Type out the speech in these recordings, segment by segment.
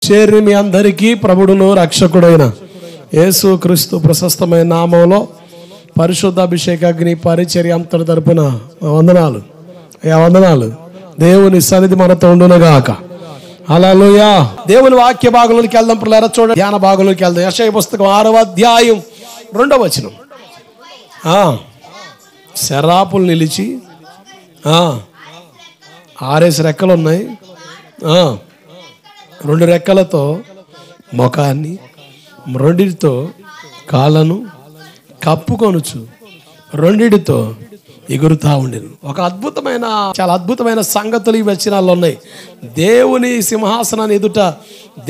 చేరి మీ అందరికీ ప్రభుడును రక్షకుడైన యేసు క్రీస్తు ప్రశస్తమైన నామంలో పరిశుద్ధ అభిషేకాగ్ని పరిచర్య అంతటి తరపున వందనాలు. వందనాలు. దేవుని సన్నిధి మనతో ఉండునుగాక. హల్లెలూయా. దేవుని వాక్య భాగంలోకి వెళ్దాం. పిల్లరా చూడండి, ధ్యాన భాగంలోకి వెళ్దాం. యెషయా పుస్తకం 6వ అధ్యాయం 2వ వచనం. శరాపులు నిలిచి 6 రెక్కలు ఉన్నాయి. 2 రెక్కలతో ముఖాన్ని, 2తో కాళ్ళను కప్పుకొనుచు 2తో ఎగురుతా ఉండేది. ఒక అద్భుతమైన, చాలా అద్భుతమైన సంగతులు ఈ వచనాల్లో ఉన్నాయి. దేవుని సింహాసనాన్ని ఎదుట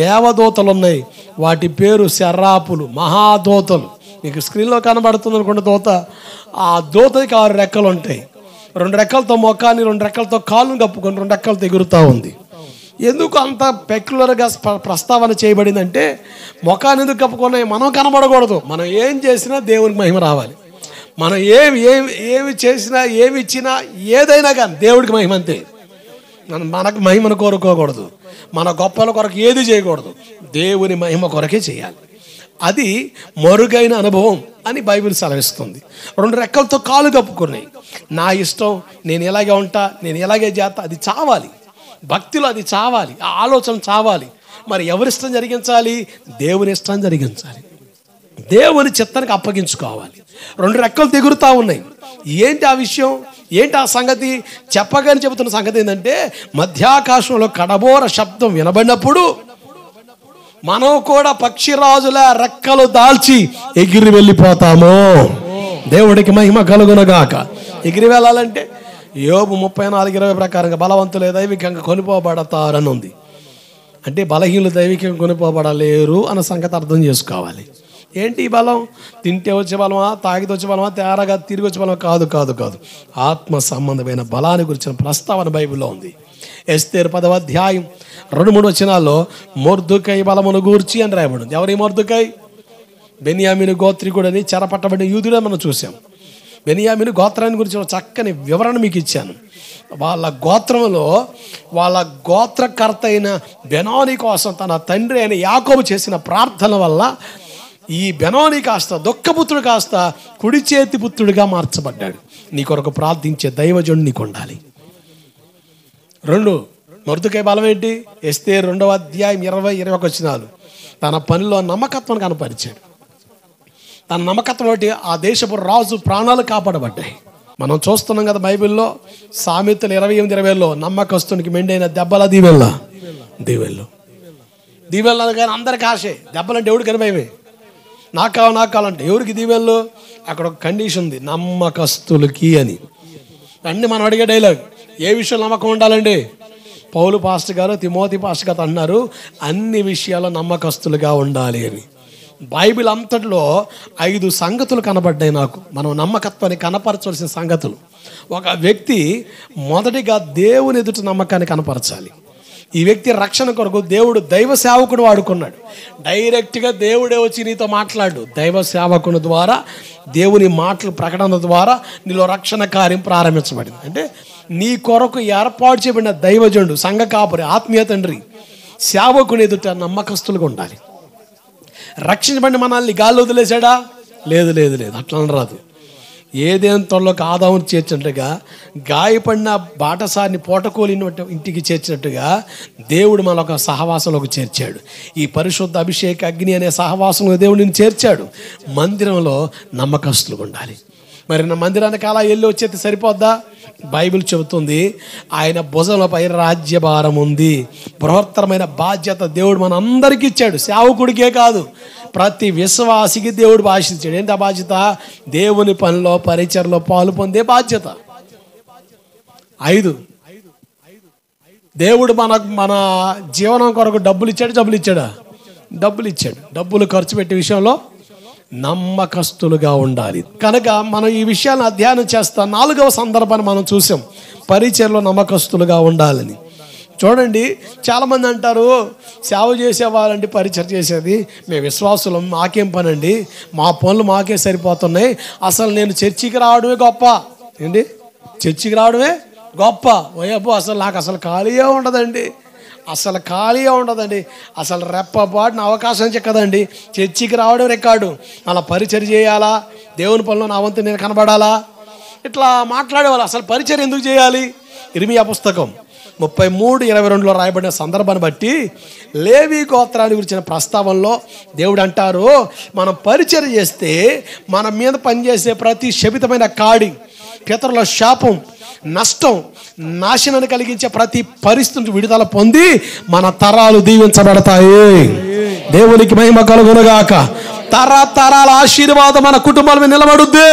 దేవదూతలు ఉన్నాయి. వాటి పేరు శరాపులు, మహాదూతలు. మీకు స్క్రీన్లో కనబడుతుంది అనుకుంటే దూత. ఆ దూతకి 6 రెక్కలు ఉంటాయి. 2 రెక్కలతో ముఖాన్ని, 2 రెక్కలతో కాళ్ళను కప్పుకొని 2 రెక్కలతో ఎగురుతూ ఉంది. ఎందుకు అంత పెక్యులర్గా ప్రస్తావన చేయబడిందంటే, ముఖాన్ని ఎందుకు కప్పుకొని మనం కనబడకూడదు. మనం ఏం చేసినా దేవునికి మహిమ రావాలి. మనం ఏమి చేసినా, ఏమి ఇచ్చినా, ఏదైనా కానీ దేవుడికి మహిమ అంతే. మనకు మహిమను కోరుకోకూడదు. మన గొప్పల కొరకు ఏది చేయకూడదు. దేవుని మహిమ కొరకే చేయాలి. అది మరుగైన అనుభవం అని బైబిల్ సెలవిస్తుంది. 2 రెక్కలతో కాలు కప్పుకున్నాయి. నా ఇష్టం, నేను ఎలాగే ఉంటా, నేను ఎలాగే చేస్తా, అది చావాలి. భక్తిలో అది చావాలి. ఆ ఆలోచన చావాలి. మరి ఎవరిష్టం జరిగించాలి? దేవుని ఇష్టం జరిగించాలి. దేవుని చిత్తానికి అప్పగించుకోవాలి. 2 రెక్కలు ఎగురుతా ఉన్నాయి. ఏంటి ఆ విషయం? ఏంటి ఆ సంగతి? చెప్పగానే చెబుతున్న సంగతి ఏంటంటే, మధ్యాకాశంలో కడబోర శబ్దం వినబడినప్పుడు మనం కూడా పక్షిరాజుల రెక్కలు దాల్చి ఎగిరి వెళ్ళిపోతాము. దేవుడికి మహిమ కలుగునగాక. ఎగిరి వెళ్ళాలంటే యోబు 34:20 ప్రకారంగా బలవంతులే దైవికంగా కొనిపోబడతారని ఉంది. అంటే బలహీనులు దైవికంగా కొనిపోబడలేరు అన్న సంగతి అర్థం చేసుకోవాలి. ఏంటి ఈ బలం? తింటే వచ్చే బలమా, తాగితే వచ్చే బలమా, తేరగా తిరిగి వచ్చే బలమా? కాదు కాదు కాదు. ఆత్మ సంబంధమైన బలాన్ని గురించిన ప్రస్తావన బైబిల్లో ఉంది. ఎస్తేరు 10వ అధ్యాయం 2-3 వచనాల్లో మొర్దుకై బలమును గూర్చి అని రాయబడింది. ఎవరి మొర్దుకై? బెన్యామీను గోత్రికుడని చెరపట్టబడిన యూదుడే మనం చూసాం. బెన్యామీను గోత్రాన్ని గురించి చక్కని వివరణ మీకు ఇచ్చాను. వాళ్ళ గోత్రంలో వాళ్ళ గోత్రకర్త అయిన బెనోని కోసం తన తండ్రి అయిన యాకోబు చేసిన ప్రార్థన వల్ల ఈ బెనోని కాస్త దుఃఖపుత్రుడు కాస్త కుడి చేతి పుత్రుడిగా మార్చబడ్డాడు. నీ కొరకు ప్రార్థించే దైవజనుడు నీకు ఉండాలి. 2 మొర్దుకై బలం ఏంటి? ఎస్తేరు 2వ అధ్యాయం 20-21 వచనాలు. తన పనిలో నమ్మకత్వం కనపరిచాడు. తన నమ్మకత్వం బట్టి ఆ దేశపు రాజు ప్రాణాలు కాపాడబడ్డాయి. మనం చూస్తున్నాం కదా బైబిల్లో. సామెతలు 28-20లో నమ్మకస్తునికి మెండైన దెబ్బల దీవెల్లా కానీ అందరికి ఆశే. దెబ్బలంటే ఎవరికి కనిపయమే. నాకు కావాలంటే ఎవరికి దీవెళ్ళు? అక్కడ ఒక కండిషన్ ఉంది, నమ్మకస్తులకి అని. అన్నీ మనం అడిగే డైలాగ్. ఏ విషయంలో నమ్మకం ఉండాలండి? పౌలు పాస్టర్ గారు, తిమోతి పాస్టర్ గారు అన్నారు, అన్ని విషయాల్లో నమ్మకస్తులుగా ఉండాలి అని. బైబిల్ అంతటిలో 5 సంగతులు కనబడ్డాయి నాకు. మనం నమ్మకత్వాన్ని కనపరచవలసిన సంగతులు. ఒక వ్యక్తి మొదటిగా దేవుని ఎదుట నమ్మకాన్ని కనపరచాలి. ఈ వ్యక్తి రక్షణ కొరకు దేవుడు దైవ సేవకుడు వాడుకున్నాడు. డైరెక్ట్గా దేవుడే వచ్చి నీతో మాట్లాడు. దైవ సేవకుని ద్వారా, దేవుని మాటలు ప్రకటన ద్వారా నీలో రక్షణ కార్యం ప్రారంభించబడింది. అంటే నీ కొరకు ఏర్పాటు చేయబడిన దైవజనుడు, సంఘ కాపురి, ఆత్మీయ తండ్రి, సేవకుని ఎదుట నమ్మకస్తులుగా ఉండాలి. రక్షించబడిన మనల్ని గాల్లో వదిలేశాడా? లేదు లేదు లేదు, అట్లా రాదు. ఏదేని తొడలోకి ఆదామును చేర్చినట్టుగా, గాయపడిన బాటసారిని పోటకోలిన ఇంటికి చేర్చినట్టుగా దేవుడు మన ఒక సహవాసంలోకి చేర్చాడు. ఈ పరిశుద్ధ అభిషేక అగ్ని అనే సహవాసంలో దేవుడు నిన్ను చేర్చాడు. మందిరంలో నమ్మకస్తులుగా ఉండాలి. మరి నా మందిరానికి అలా వెళ్ళి వచ్చేది సరిపోద్దా? బైబిల్ చెబుతుంది, ఆయన భుజంపై రాజ్యభారం ఉంది. బృహత్తరమైన బాధ్యత దేవుడు మన అందరికీ ఇచ్చాడు. సేవకుడికే కాదు, ప్రతి విశ్వాసికి దేవుడు భాషించాడు. ఏంటి ఆ బాధ్యత? దేవుని పనిలో, పరిచర్లో పాలు పొందే బాధ్యత. 5 దేవుడు మన జీవనం కొరకు డబ్బులు ఇచ్చాడా? డబ్బులు ఇచ్చాడు. డబ్బులు ఖర్చు పెట్టే విషయంలో నమ్మకస్తులుగా ఉండాలి. కనుక మనం ఈ విషయాన్ని అధ్యయనం చేస్తాం. 4వ సందర్భాన్ని మనం చూసాం, పరిచర్లో నమ్మకస్తులుగా ఉండాలని. చూడండి, చాలామంది అంటారు, సేవ చేసేవాళ్ళండి పరిచయం చేసేది, మేము విశ్వాసులం, మాకేం పని అండి, మా పనులు మాకే సరిపోతున్నాయి, అసలు నేను చర్చికి రావడమే గొప్ప. ఏంటి? చర్చికి రావడమే గొప్ప? ఓయబ్బో, అసలు నాకు అసలు ఖాళీయే ఉండదండి. అసలు ఖాళీగా ఉండదండి. అసలు రెప్పపాటున అవకాశం చిక్కదండి. చర్చికి రావడం రికార్డు, అలా పరిచర్య చేయాలా, దేవుని పనిలో నా వంతు నేను కనబడాలా, ఇట్లా మాట్లాడేవాళ్ళు. అసలు పరిచర్య ఎందుకు చేయాలి? ఇర్మియా పుస్తకం 33:22 రాయబడిన సందర్భాన్ని బట్టి లేవి గోత్రాన్ని గురించిన ప్రస్తావనలో దేవుడు అంటారు, మనం పరిచర్య చేస్తే మన మీద పనిచేసే ప్రతి శపితమైన కాడి, పితరుల శాపం, నష్టం, నాశనాన్ని కలిగించే ప్రతి పరిస్థితి విడుదల పొంది మన తరాలు దీవించబడతాయి. దేవునికి మహిమ కలుగునుగాక. తరతరాల ఆశీర్వాదం మన కుటుంబాల మీద నిలబడుద్ది.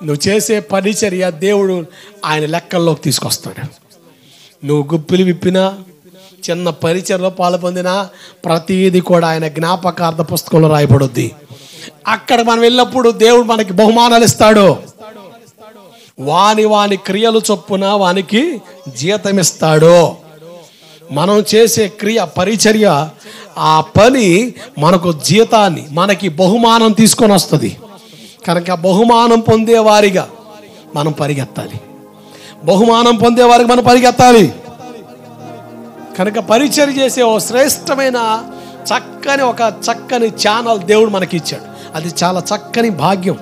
నువ్వు చేసే పరిచర్య దేవుడు ఆయన లెక్కల్లోకి తీసుకొస్తాడు. నువ్వు గుప్పిలు విప్పినా, చిన్న పరిచర్యలో పాలు పొందినా ప్రతిదీ కూడా ఆయన జ్ఞాపకార్థ పుస్తకంలో రాయబడుద్ది. అక్కడ మనం వెళ్ళినప్పుడు దేవుడు మనకి బహుమానాలు ఇస్తాడు. వాని క్రియలు చొప్పున వానికి జీతం ఇస్తాడు. మనం చేసే క్రియ, పరిచర్య, ఆ పని మనకు జీతాన్ని, మనకి బహుమానం తీసుకొని వస్తుంది. కనుక బహుమానం పొందేవారిగా మనం పరిగెత్తాలి. బహుమానం పొందేవారికి మనం పరిగెత్తాలి. కనుక పరిచర్య చేసే ఓ శ్రేష్టమైన చక్కని ఛానల్ దేవుడు మనకి ఇచ్చాడు. అది చాలా చక్కని భాగ్యం.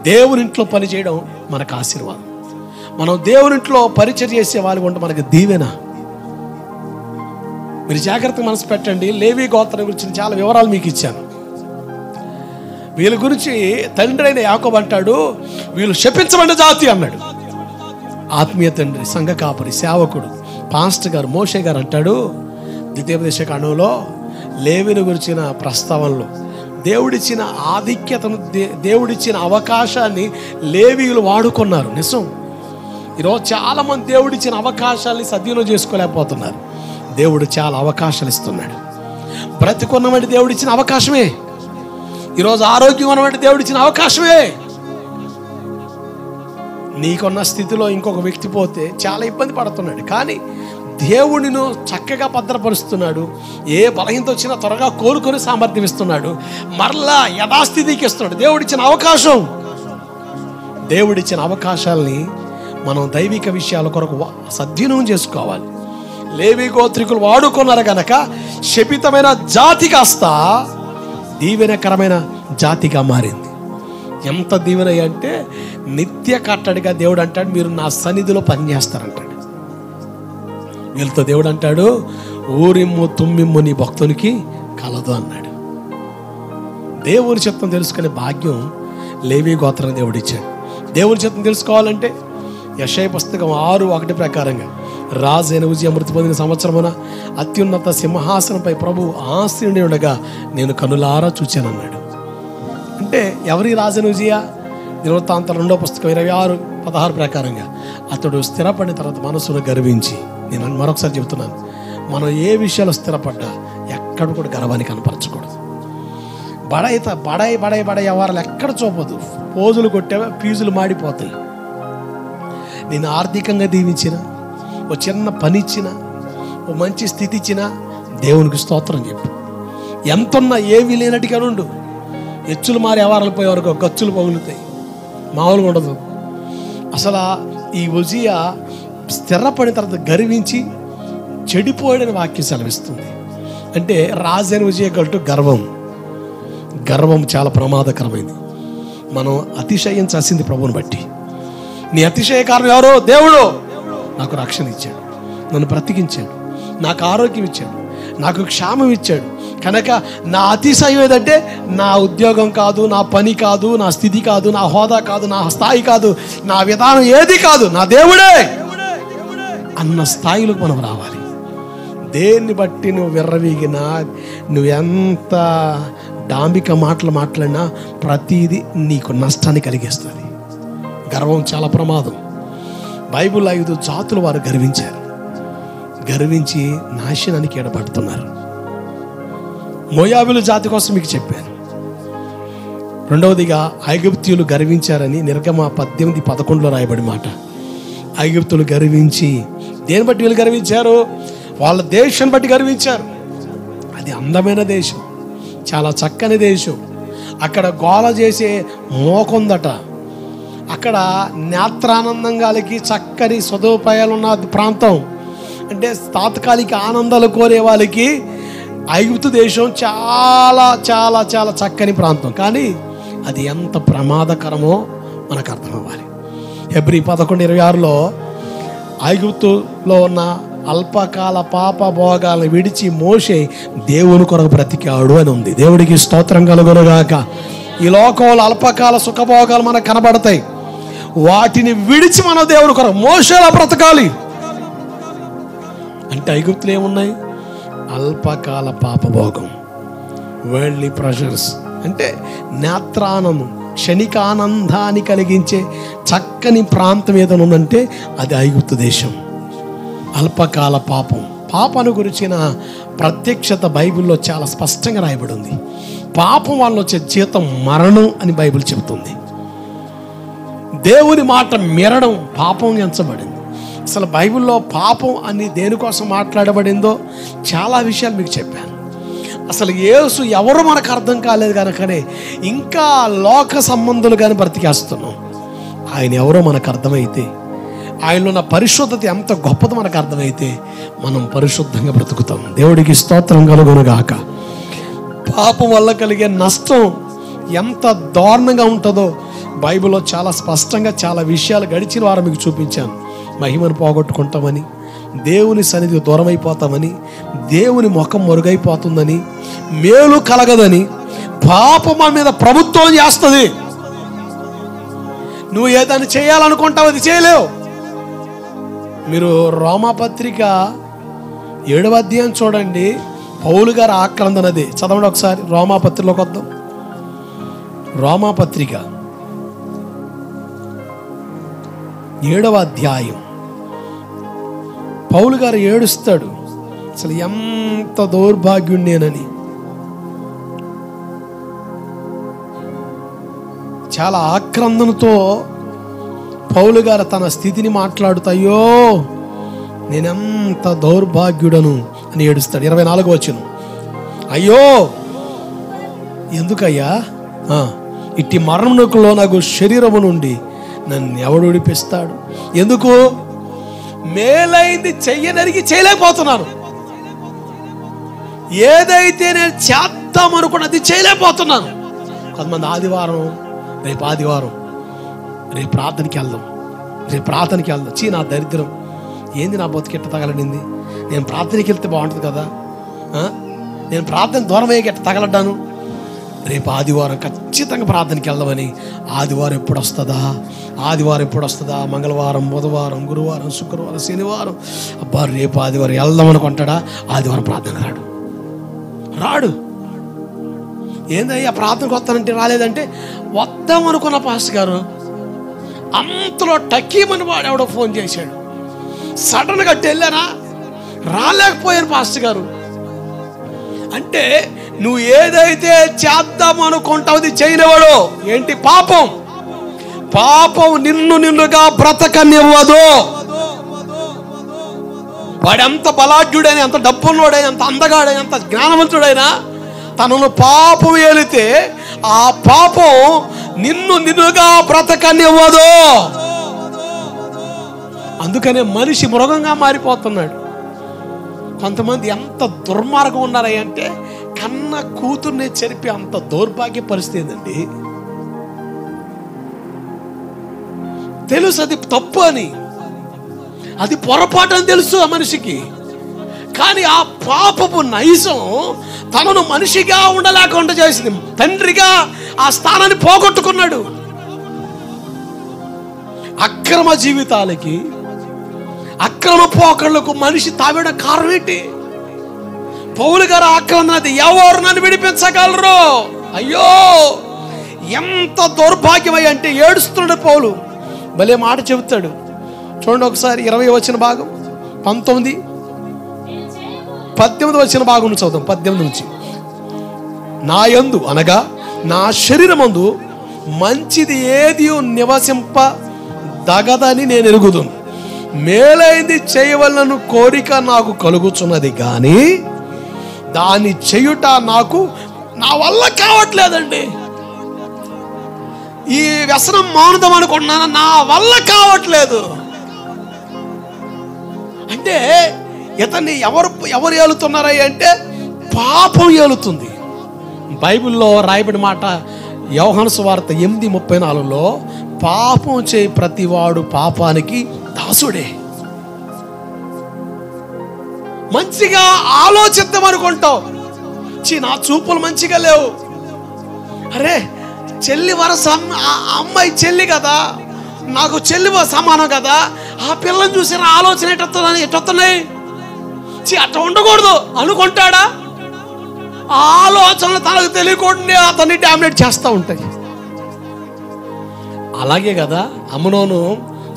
దేవునింట్లో పని చేయడం మనకు ఆశీర్వాదం. మనం దేవునింట్లో పరిచర్య చేసే వాళ్ళు ఉంటే మనకు దీవెన. మీరు జాగ్రత్తగా మనసు పెట్టండి. లేవి గోత్రం గురించి చాలా వివరాలు మీకు ఇచ్చాను. వీళ్ళ గురించి తండ్రి అయిన యాకోబు అంటాడు, వీళ్ళు శపించబడిన జాతి అన్నాడు. ఆత్మీయ తండ్రి, సంఘ కాపరి, సేవకుడు, పాస్టర్ గారు, మోషే గారు అంటాడు ద్వితీయోపదేశ కాండంలో లేవిని గురించిన ప్రస్తావనలో దేవుడిచ్చిన ఆధిక్యతను, దేవుడిచ్చిన అవకాశాన్ని లేవీయులు వాడుకున్నారు. నిజం. ఈరోజు చాలామంది దేవుడిచ్చిన అవకాశాలని సద్వినియోగం చేసుకోలేకపోతున్నారు. దేవుడు చాలా అవకాశాలు ఇస్తున్నాడు. బ్రతికున్నవంటి దేవుడిచ్చిన అవకాశమే. ఈరోజు ఆరోగ్యం ఉన్నవంటి దేవుడిచ్చిన అవకాశమే. నీకున్న స్థితిలో ఇంకొక వ్యక్తి పోతే చాలా ఇబ్బంది పడుతున్నాడు, కానీ దేవుడిని చక్కగా భద్రపరుస్తున్నాడు. ఏ బలహీనత వచ్చినా త్వరగా కోలుకొని సామర్థ్యం ఇస్తున్నాడు. మరలా యథాస్థితికి ఇస్తున్నాడు. దేవుడిచ్చిన అవకాశం. దేవుడిచ్చిన అవకాశాలని మనం దైవిక విషయాల కొరకు సద్వినియోగం చేసుకోవాలి. లేవి గోత్రికులు వాడుకున్నారు గనక శపితమైన జాతి కాస్త దీవెనకరమైన జాతిగా మారింది. ఎంత దీవెన అంటే నిత్య కట్టడిగా దేవుడు అంటాడు, మీరు నా సన్నిధిలో పనిచేస్తారంటాడు. వీళ్ళతో దేవుడు అంటాడు, ఊరిమ్ము తుమ్మిమ్ము నీ భక్తునికి కలదు అన్నాడు. దేవుని చిత్తం తెలుసుకునే భాగ్యం లేవి గోత్రం దేవుడు ఇచ్చాడు. దేవుని చిత్తం తెలుసుకోవాలంటే యెషయా పుస్తకం 6:1 ప్రకారంగా రాజైన ఉజ్జియా మృతి పొందిన సంవత్సరమున అత్యున్నత సింహాసనంపై ప్రభు ఆసీనుడై ఉండగా నేను కనులారా చూచానన్నాడు. అంటే ఎవరి రాజైన ఉజ్జియా? దినవృత్తాంతాల 2వ పుస్తకం 26:16 ప్రకారంగా అతడు స్థిరపడిన తర్వాత మనసును గర్వించి, నేను మరొకసారి చెబుతున్నాను, మనం ఏ విషయాలు స్థిరపడ్డా ఎక్కడ కూడా గర్వాన్ని కనపరచకూడదు. బడాయి వ్యవహారాలు ఎక్కడ చూపదు. పోజులు కొట్టేవా ఫీజులు మాడిపోతాయి. నేను ఆర్థికంగా దీవించిన, ఓ చిన్న పని ఇచ్చిన, ఓ మంచి స్థితి ఇచ్చిన దేవునికి స్తోత్రం చెప్పు. ఎంతున్నా ఏమీ లేనట్టుగా ఉండు. ఎచ్చులు మారి వ్యవహారాలు పోయే వరకు గచ్చులు పగులుతాయి. మామూలుగా ఉండదు. అసలు ఈ ఉజ్జియా స్థిరపడిన తర్వాత గర్వించి చెడిపోయాడని వాక్యం సెలవిస్తుంది. అంటే రాజైన ఉజ్జియా గట్టు గర్వం చాలా ప్రమాదకరమైంది. మనం అతిశయించాల్సింది ప్రభువుని బట్టి. నీ అతిశయ కారణం ఎవరో? దేవుడు. నాకు రక్షణ ఇచ్చాడు, నన్ను బ్రతికించాడు, నాకు ఆరోగ్యం ఇచ్చాడు, నాకు క్షేమం ఇచ్చాడు. కనుక నా అతిశయం ఏదంటే నా ఉద్యోగం కాదు, నా పని కాదు, నా స్థితి కాదు, నా హోదా కాదు, నా స్థాయి కాదు, నా విధానం ఏది కాదు, నా దేవుడే అన్న స్థాయిలోకి మనం రావాలి. దేన్ని బట్టి నువ్వు విర్రవీగినా, నువ్వు ఎంత డాంబిక మాటలు మాట్లాడినా ప్రతిదీ నీకు నష్టాన్ని కలిగిస్తుంది. గర్వం చాలా ప్రమాదం. బైబిల్ 5 జాతుల వారు గర్వించారు. గర్వించి నాశనానికి ఎడబడుతున్నారు. మోయాబుల జాతి కోసం మీకు చెప్పాను. రెండవదిగా ఐగుప్తీయులు గర్వించారని నిర్గమ 18:11 రాయబడి మాట. ఐగుప్తులు గర్వించి, దేని బట్టి వీళ్ళు గర్వించారు? వాళ్ళ దేశం బట్టి గర్వించారు. అది అందమైన దేశం, చాలా చక్కని దేశం. అక్కడ గోల చేసే మోకొందట. అక్కడ నేత్రానందం కలిగి చక్కని సదుపాయాలు ఉన్న ప్రాంతం. అంటే తాత్కాలిక ఆనందాలు కోరే వాళ్ళకి ఐగుప్తు దేశం చాలా చాలా చాలా చక్కని ప్రాంతం, కానీ అది ఎంత ప్రమాదకరమో మనకు అర్థం అవ్వాలి. హెబ్రీ 11:26లో ఐగుప్తులో ఉన్న అల్పకాల పాప భోగాలను విడిచి మోషే దేవుని కొరకు బ్రతికాడు అని ఉంది. దేవుడికి స్తోత్రం కలుగునుగాక. ఈ లోకంలో అల్పకాల సుఖభోగాలు మనకు కనబడతాయి, వాటిని విడిచి మన దేవుని కొరకు మోషేలా బ్రతకాలి అంటే ఐగుప్తులు ఏమున్నాయి? అల్పకాల పాపభోగం, వరల్డ్లీ ప్రెషర్స్, అంటే నేత్రానందం, క్షణికానందాన్ని కలిగించే చక్కని ప్రాంతం ఏదైనా ఉందంటే అది ఐగుప్తు దేశం. అల్పకాల పాపం, పాపాన్ని గురించిన ప్రత్యక్షత బైబిల్లో చాలా స్పష్టంగా రాయబడి ఉంది. పాపం వల్ల వచ్చే జీతం మరణం అని బైబిల్ చెబుతుంది. దేవుని మాట మీరడం పాపం ఎంచబడింది. అసలు బైబిల్లో పాపం అని దేనికోసం మాట్లాడబడిందో చాలా విషయాలు మీకు చెప్పాను. అసలు యేసు ఎవరో మనకు అర్థం కాలేదు కనుకనే ఇంకా లోక సంబంధులు కానీ బ్రతికేస్తున్నాం. ఆయన ఎవరో మనకు అర్థమైతే, ఆయనలో ఉన్న పరిశుద్ధత ఎంత గొప్పదో మనకు అర్థమైతే మనం పరిశుద్ధంగా బ్రతుకుతాం. దేవుడికి స్తోత్రం కలుగునుగాక. పాపం వల్ల కలిగే నష్టం ఎంత దారుణంగా ఉంటుందో బైబిల్లో చాలా స్పష్టంగా చాలా విషయాలు గడిచిన వారం మీకు చూపించాను. మహిమను పోగొట్టుకుంటామని, దేవుని సన్నిధికి దూరం అయిపోతామని, దేవుని ముఖం మరుగైపోతుందని, మేలు కలగదని, పాపం మన మీద ప్రభుత్వం చేస్తుంది. నువ్వు ఏదైనా చేయాలనుకుంటావు, అది చేయలేవు. మీరు రోమాపత్రిక 7వ అధ్యాయం చూడండి, పౌలు గారు ఆక్రందనది చదవండి ఒకసారి. రోమాపత్రికలోకి వద్దాం. రోమాపత్రిక 7వ అధ్యాయం. పౌలు గారు ఏడుస్తాడు, అసలు ఎంత దౌర్భాగ్యుణ్ణేనని. చాలా ఆక్రందనతో పౌలు గారు తన స్థితిని మాట్లాడుతాయో, నేనెంత దౌర్భాగ్యుడను అని ఏడుస్తాడు. 24వ వచనం. అయ్యో ఎందుకయ్యా ఇట్టి మరణములో నాకు శరీరము నుండి నన్ను ఎవడు విడిపిస్తాడు? ఎందుకు? మేలైంది చెయ్యనరిగి చేయలేకపోతున్నాను. ఏదైతే నేను చేద్దాం అనుకున్నది చేయలేకపోతున్నాను. కొంతమంది ఆదివారం, రేపు ఆదివారం, రేపు ప్రార్థనకి వెళ్దాం, రేపు ప్రార్థనకి వెళ్దాం. నా దరిద్రం ఏంది, నా బతుకెట్ట తగలడింది, నేను ప్రార్థనకి వెళ్తే బాగుంటుంది కదా, నేను ప్రార్థన దూరం అయ్యే ఎట్ట తగలడ్డాను, రేపు ఆదివారం ఖచ్చితంగా ప్రార్థనకి వెళ్దామని. ఆదివారం ఎప్పుడు వస్తుందా, ఆదివారం ఎప్పుడు వస్తుందా, మంగళవారం, బుధవారం, గురువారం, శుక్రవారం, శనివారం, అబ్బా రేపు ఆదివారం వెళ్దాం అనుకుంటాడా, ఆదివారం ప్రార్థన రాడు. ఏందయ్యా ప్రార్థనకు వస్తానంటే రాలేదంటే, వద్దాం అనుకున్న పాస్టర్ గారు అంతలో టక్కీమని వాడు ఎవడో ఫోన్ చేశాడు, సడన్గా వెళ్ళానా, రాలేకపోయాను పాస్టర్ గారు. అంటే నువ్వు ఏదైతే చేద్దాం అనుకుంటావు అది చేయనివాడు. ఏంటి? పాపం. పాపం నిన్నుగా బ్రతకనివ్వదు. వాడు ఎంత బలాఢ్యుడైనా, ఎంత డబ్బున్నోడైనా, ఎంత అందగాడైనా, ఎంత జ్ఞానవంతుడైనా తనను పాపం ఏలితే ఆ పాపం నిన్నుగా బ్రతకనివ్వదు. అందుకనే మనిషి మృగంగా మారిపోతున్నాడు. కొంతమంది ఎంత దుర్మార్గం ఉన్నారంటే కన్న కూతుర్ని చెరిపి అంత దౌర్భాగ్య పరిస్థితి ఏందండి. తెలుసు అది తప్పు అని, అది పొరపాటు అని తెలుసు ఆ మనిషికి. కానీ ఆ పాపపు నైజం తనను మనిషిగా ఉండలేకుండా చేసింది. తండ్రిగా ఆ స్థానాన్ని పోగొట్టుకున్నాడు. అక్రమ జీవితాలకి, అక్రమ పోకళ్లకు మనిషి తావేయడం కారణం ఏంటి? పౌలు గారు ఆక్రమణది, ఎవరు నన్ను విడిపించగలరు? అయ్యో ఎంత దౌర్భాగ్యమై అంటే ఏడుస్తున్నాడు పౌలు. భలే మాట చెబుతాడు చూడండి ఒకసారి. 20వ వచన భాగం, 19, 18వ వచన భాగం నుంచి చదువుతాం. 18 నుంచి. నా యందు అనగా నా శరీరమందు మంచిది ఏది నివసింప దగదని నేను ఎరుగుదును. మేలైంది చేయవలన కోరిక నాకు కలుగుతున్నది, కానీ దాన్ని చేయుట నాకు నా వల్ల కావట్లేదండి. ఈ వ్యసనం మానుదాం అనుకుంటున్నాను, నా వల్ల కావట్లేదు. అంటే ఇతన్ని ఎవరు ఏలుతున్నారా అంటే పాపం ఏలుతుంది. బైబిల్లో రాయబడిన మాట యోహాను సువార్త 8:34లో పాపం చేయి ప్రతివాడు పాపానికి దాసుడే. మంచిగా ఆలోచిద్దాం అనుకుంటావు, నా చూపులు మంచిగా లేవు, అరే చెల్లి వరస అమ్మాయి చెల్లి కదా, నాకు చెల్లి సమానం కదా, ఆ పిల్లని చూసిన ఆలోచన ఎట్టొస్తున్నాయి, అట్లా ఉండకూడదు అనుకుంటాడా? ఆలోచనలు తనకు తెలియకుండా అతన్ని డామినేట్ చేస్తూ ఉంటాయి. అలాగే కదా అమ్నోను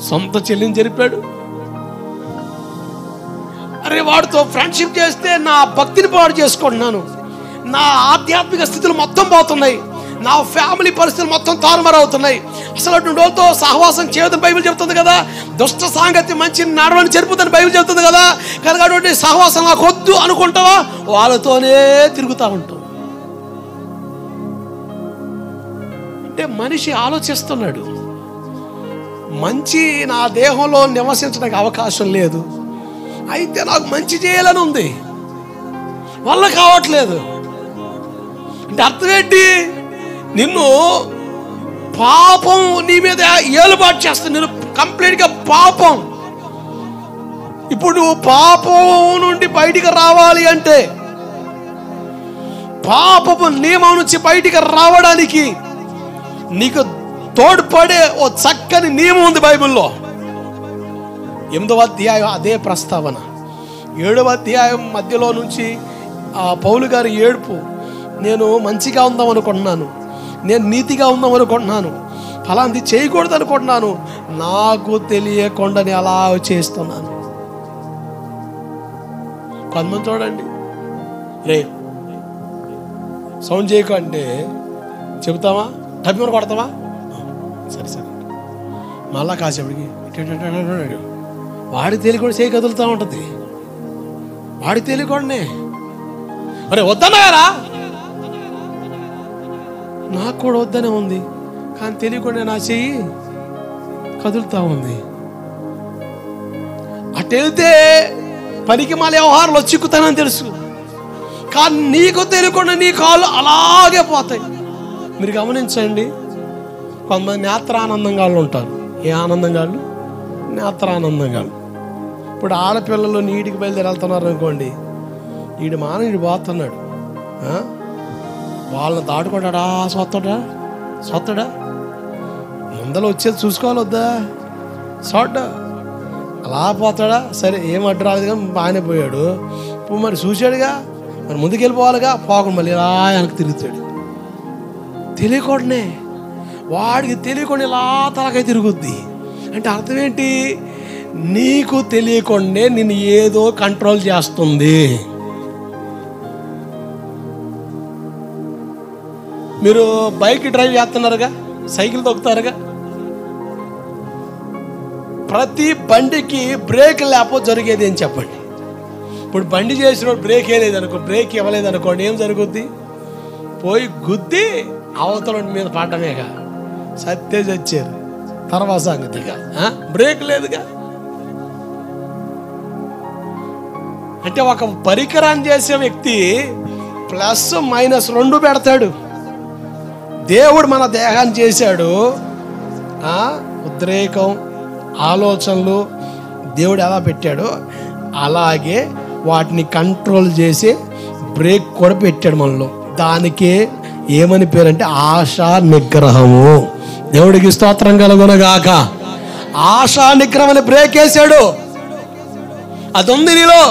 సొంత చెల్లిని జరిపాడు. అరే వాడితో ఫ్రెండ్షిప్ చేస్తే నా భక్తిని పాడు చేసుకుంటున్నాను, నా ఆధ్యాత్మిక స్థితులు మొత్తం పోతున్నాయి, నా ఫ్యామిలీ పరిస్థితులు మొత్తం తారుమారవుతున్నాయి, అసలు అటువంటి వాళ్ళతో సహవాసం చేయొద్దని బైబిల్ చెప్తుంది కదా, దుష్ట సాంగత్యం మంచి నడవని చెరుపుదని బైబిల్ చెప్తుంది కదా. కనుక అటువంటి సహవాసం నాకు వద్దు అనుకుంటావా, వాళ్ళతోనే తిరుగుతూ ఉంటావు. అంటే మనిషి ఆలోచిస్తున్నాడు, మంచి నా దేహంలో నివసించడానికి అవకాశం లేదు, అయితే నాకు మంచి చేయాలని ఉంది, వల్ల కావట్లేదు. అంటే అర్థం ఏంటి? నిన్ను పాపం నీ మీద ఏలుబాటు చేస్తుంది, నేను కంప్లీట్గా పాపం. ఇప్పుడు నువ్వు పాపం నుండి బయటికి రావాలి అంటే, పాపపు నియమం నుంచి బయటికి రావడానికి నీకు తోడ్పడే ఓ చక్కని నియమం ఉంది బైబిల్లో. 8వ అధ్యాయం అదే ప్రస్తావన. 7వ అధ్యాయం మధ్యలో నుంచి పౌలు గారి ఏడుపు, నేను మంచిగా ఉందాం అనుకుంటున్నాను, నేను నీతిగా ఉందాం అనుకుంటున్నాను, ఫలాంది చేయకూడదు అనుకుంటున్నాను, నాకు తెలియకుండా అలా చేస్తున్నాను. కొంతమంది చూడండి, రే సౌండ్ చేయకంటే చెబుతావా, టబ్బి కొడతావా, సరే సరే, మళ్ళా కాసేపటికి వాడి తెలియకుండా చేయి కదులుతూ ఉంటుంది, వాడి తెలియకుండానే అరే వద్దన్నారా, నాకు కూడా వద్దనే ఉంది, కానీ తెలియకుండా నా చెయ్యి కదులుతూ ఉంది. అటెళ్తే పనికి మాల వ్యవహారాలు చిక్కుతానని తెలుసు, కానీ నీకు తెలియకుండా నీ కాళ్ళు అలాగే పోతాయి. మీరు గమనించండి, కొంతమంది నేత్రానందంగాళ్ళు ఉంటారు. ఏ ఆనందంగాళ్ళు? నేత్రానందంగాళ్ళు. ఇప్పుడు ఆడపిల్లలు నీటికి బయలుదేరి వెళ్తున్నారు అనుకోండి, వీడి వీడు పోతున్నాడు, వాళ్ళని దాటుకుంటాడా, సొత్తడా ముందర వచ్చేది చూసుకోవాలి వద్దా, సొడ్డా అలా పోతాడా, సరే ఏం అడ్డు రాలేదు కానీ బాగానే పోయాడు, మరి చూశాడుగా, మరి ముందుకెళ్ళిపోవాలిగా, పోకుండా మళ్ళీ ఇలా వెనక్కి తిరుగుతాడు. తెలియకుండానే వాడికి తెలియకుండా ఇలా తలకాయ తిరుగుద్ది. అంటే అర్థం ఏంటి? నీకు తెలియకుండానే నిన్ను ఏదో కంట్రోల్ చేస్తుంది. మీరు బైక్ డ్రైవ్ చేస్తున్నారుగా, సైకిల్ తొక్కుతారుగా, ప్రతి బండికి బ్రేక్ లేకపోతే జరిగేది ఏం చెప్పండి. ఇప్పుడు బండి చేసిన బ్రేక్ వేయలేదనుకో, బ్రేక్ ఇవ్వలేదనుకోండి, ఏం జరుగుద్ది? పోయి గుద్ది అవతల మీద పడ్డమేగా, సత్తే చచ్చారు, తర్వాత సంగతిగా. బ్రేక్ లేదుగా. అంటే ఒక పరికరాన్ని చేసే వ్యక్తి ప్లస్ మైనస్ 2 పెడతాడు. దేవుడు మన దేహాన్ని చేశాడు, ఉద్రేకం ఆలోచనలు దేవుడు ఎలా పెట్టాడో అలాగే వాటిని కంట్రోల్ చేసి బ్రేక్ కూడా పెట్టాడు మనలో. దానికే ఏమని పేరంటే ఆశా నిగ్రహము. దేవుడికి స్తోత్రం కలుగునగాక. ఆశా నిగ్రహం అని బ్రేక్ వేసాడు, అది ఉంది నీలో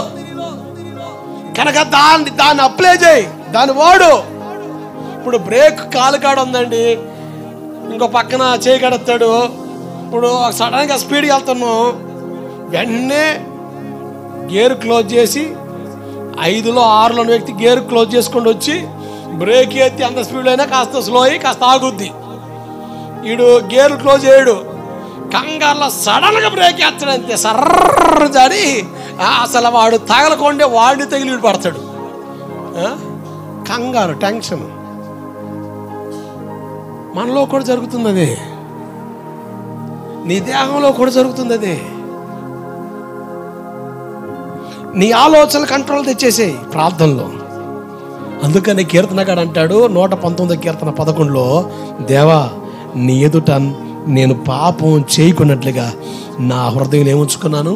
కనుక దాన్ని అప్లై చేయి, దాన్ని వాడు. ఇప్పుడు బ్రేక్ కాలు కాడ ఉందండి, ఇంకో పక్కన చేయి కడతాడు. ఇప్పుడు సడన్గా స్పీడ్గా వెళ్తున్నాం, వెంటనే గేర్ క్లోజ్ చేసి 5లో 6లో వ్యక్తి గేర్ క్లోజ్ చేసుకొని వచ్చి బ్రేక్ ఎత్తి అంత స్పీడ్ అయినా కాస్త స్లో అయ్యి కాస్త ఆగుద్ది. వీడు గేర్ క్లోజ్ చేయడు, కంగారులో సడన్గా బ్రేక్ వేస్తాడు, అంతే సర్ర జారి అసలు వాడు తగలకుండే వాడిని తగిలి పడతాడు. కంగారు, టెన్షన్ మనలో కూడా జరుగుతుంది, అదే నీ దేహంలో కూడా జరుగుతుంది. అదే నీ ఆలోచనలు కంట్రోల్ తెచ్చేసేయి ప్రార్థనలో. అందుకని కీర్తనగాడు అంటాడు 119 కీర్తన 11లో, దేవా నీ ఎదుట నేను పాపం చేయకున్నట్లుగా నా హృదయం ఏముంచుకున్నాను,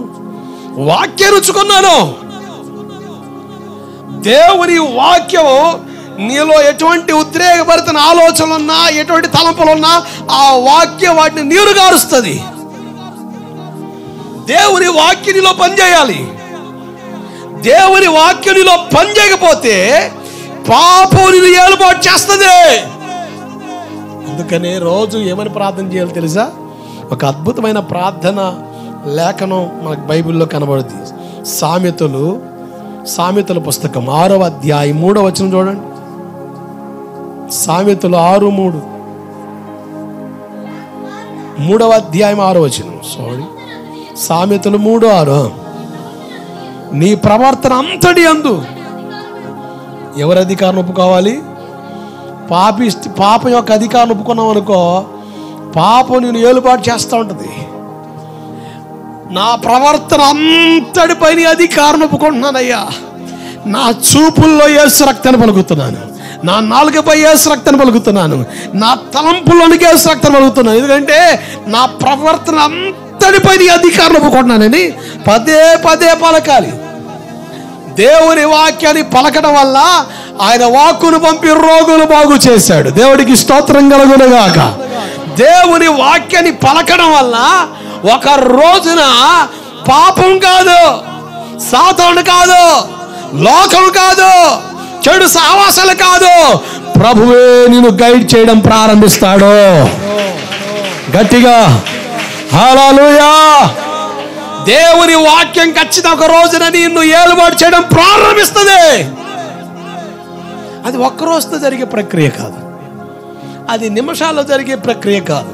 వాక్యం ఉంచుకున్నాను. దేవుని వాక్యం నీలో ఎటువంటి ఉద్రేకభరిత ఆలోచనలున్నా, ఎటువంటి తలంపులున్నా ఆ వాక్యం వాటిని నీరుగారుస్తుంది. దేవుని వాక్యం నీలో పనిచేయాలి. దేవుని వాక్యం నీలో పనిచేయకపోతే పాపం నిన్ను ఏలుబాటు చేస్తుంది. అందుకనే రోజు ఏమని ప్రార్థన చేయాలి తెలుసా? ఒక అద్భుతమైన ప్రార్థన లేఖనం మనకు బైబిల్లో కనబడుతుంది. సామెతల పుస్తకం 6వ అధ్యాయం 3వ వచనం చూడండి. సామెతలు 6:3, 3వ అధ్యాయం 6వ వచనం. సామెతలు 3:6. నీ ప్రవర్తన అంతటి యందు ఎవరి అధికారం ఒప్పుకోవాలి? పాపం యొక్క అధికారం ఒప్పుకున్నాం అనుకో, పాపం నేను ఏలుబాటు చేస్తూ ఉంటుంది. నా ప్రవర్తన అంతటిపై నీ అధికారం ఒప్పుకుంటున్నానయ్యా. నా చూపుల్లో యేసు రక్తాన్ని పలుకుతున్నాను, నా నాలుకపై యేసు రక్తాన్ని పలుకుతున్నాను, నా తలంపుల్లోనికి యేసు రక్తాన్ని పలుకుతున్నాను. ఎందుకంటే నా ప్రవర్తన అంతటిపై నీ అధికారం ఒప్పుకుంటున్నానని పదే పదే పలకాలి. దేవుని వాక్యాన్ని పలకడం వల్ల ఆయన వాక్కును పంపి రోగులు బాగు చేశాడు. దేవుడికి స్తోత్రం కలుగునుగాక. దేవుని వాక్యాన్ని పలకడం వల్ల ఒక రోజున పాపం కాదు, సాతాను కాదు, లోకం కాదు, చెడు సావాసాలు కాదు, ప్రభువే నిన్ను గైడ్ చేయడం ప్రారంభిస్తాడు. గట్టిగా హల్లెలూయా. దేవుని వాక్యం ఖచ్చితంగా ఒక రోజున నిన్ను ఏలుబాటు చేయడం ప్రారంభిస్తుంది. అది ఒక్క రోజుతో జరిగే ప్రక్రియ కాదు, అది నిమిషాల్లో జరిగే ప్రక్రియ కాదు.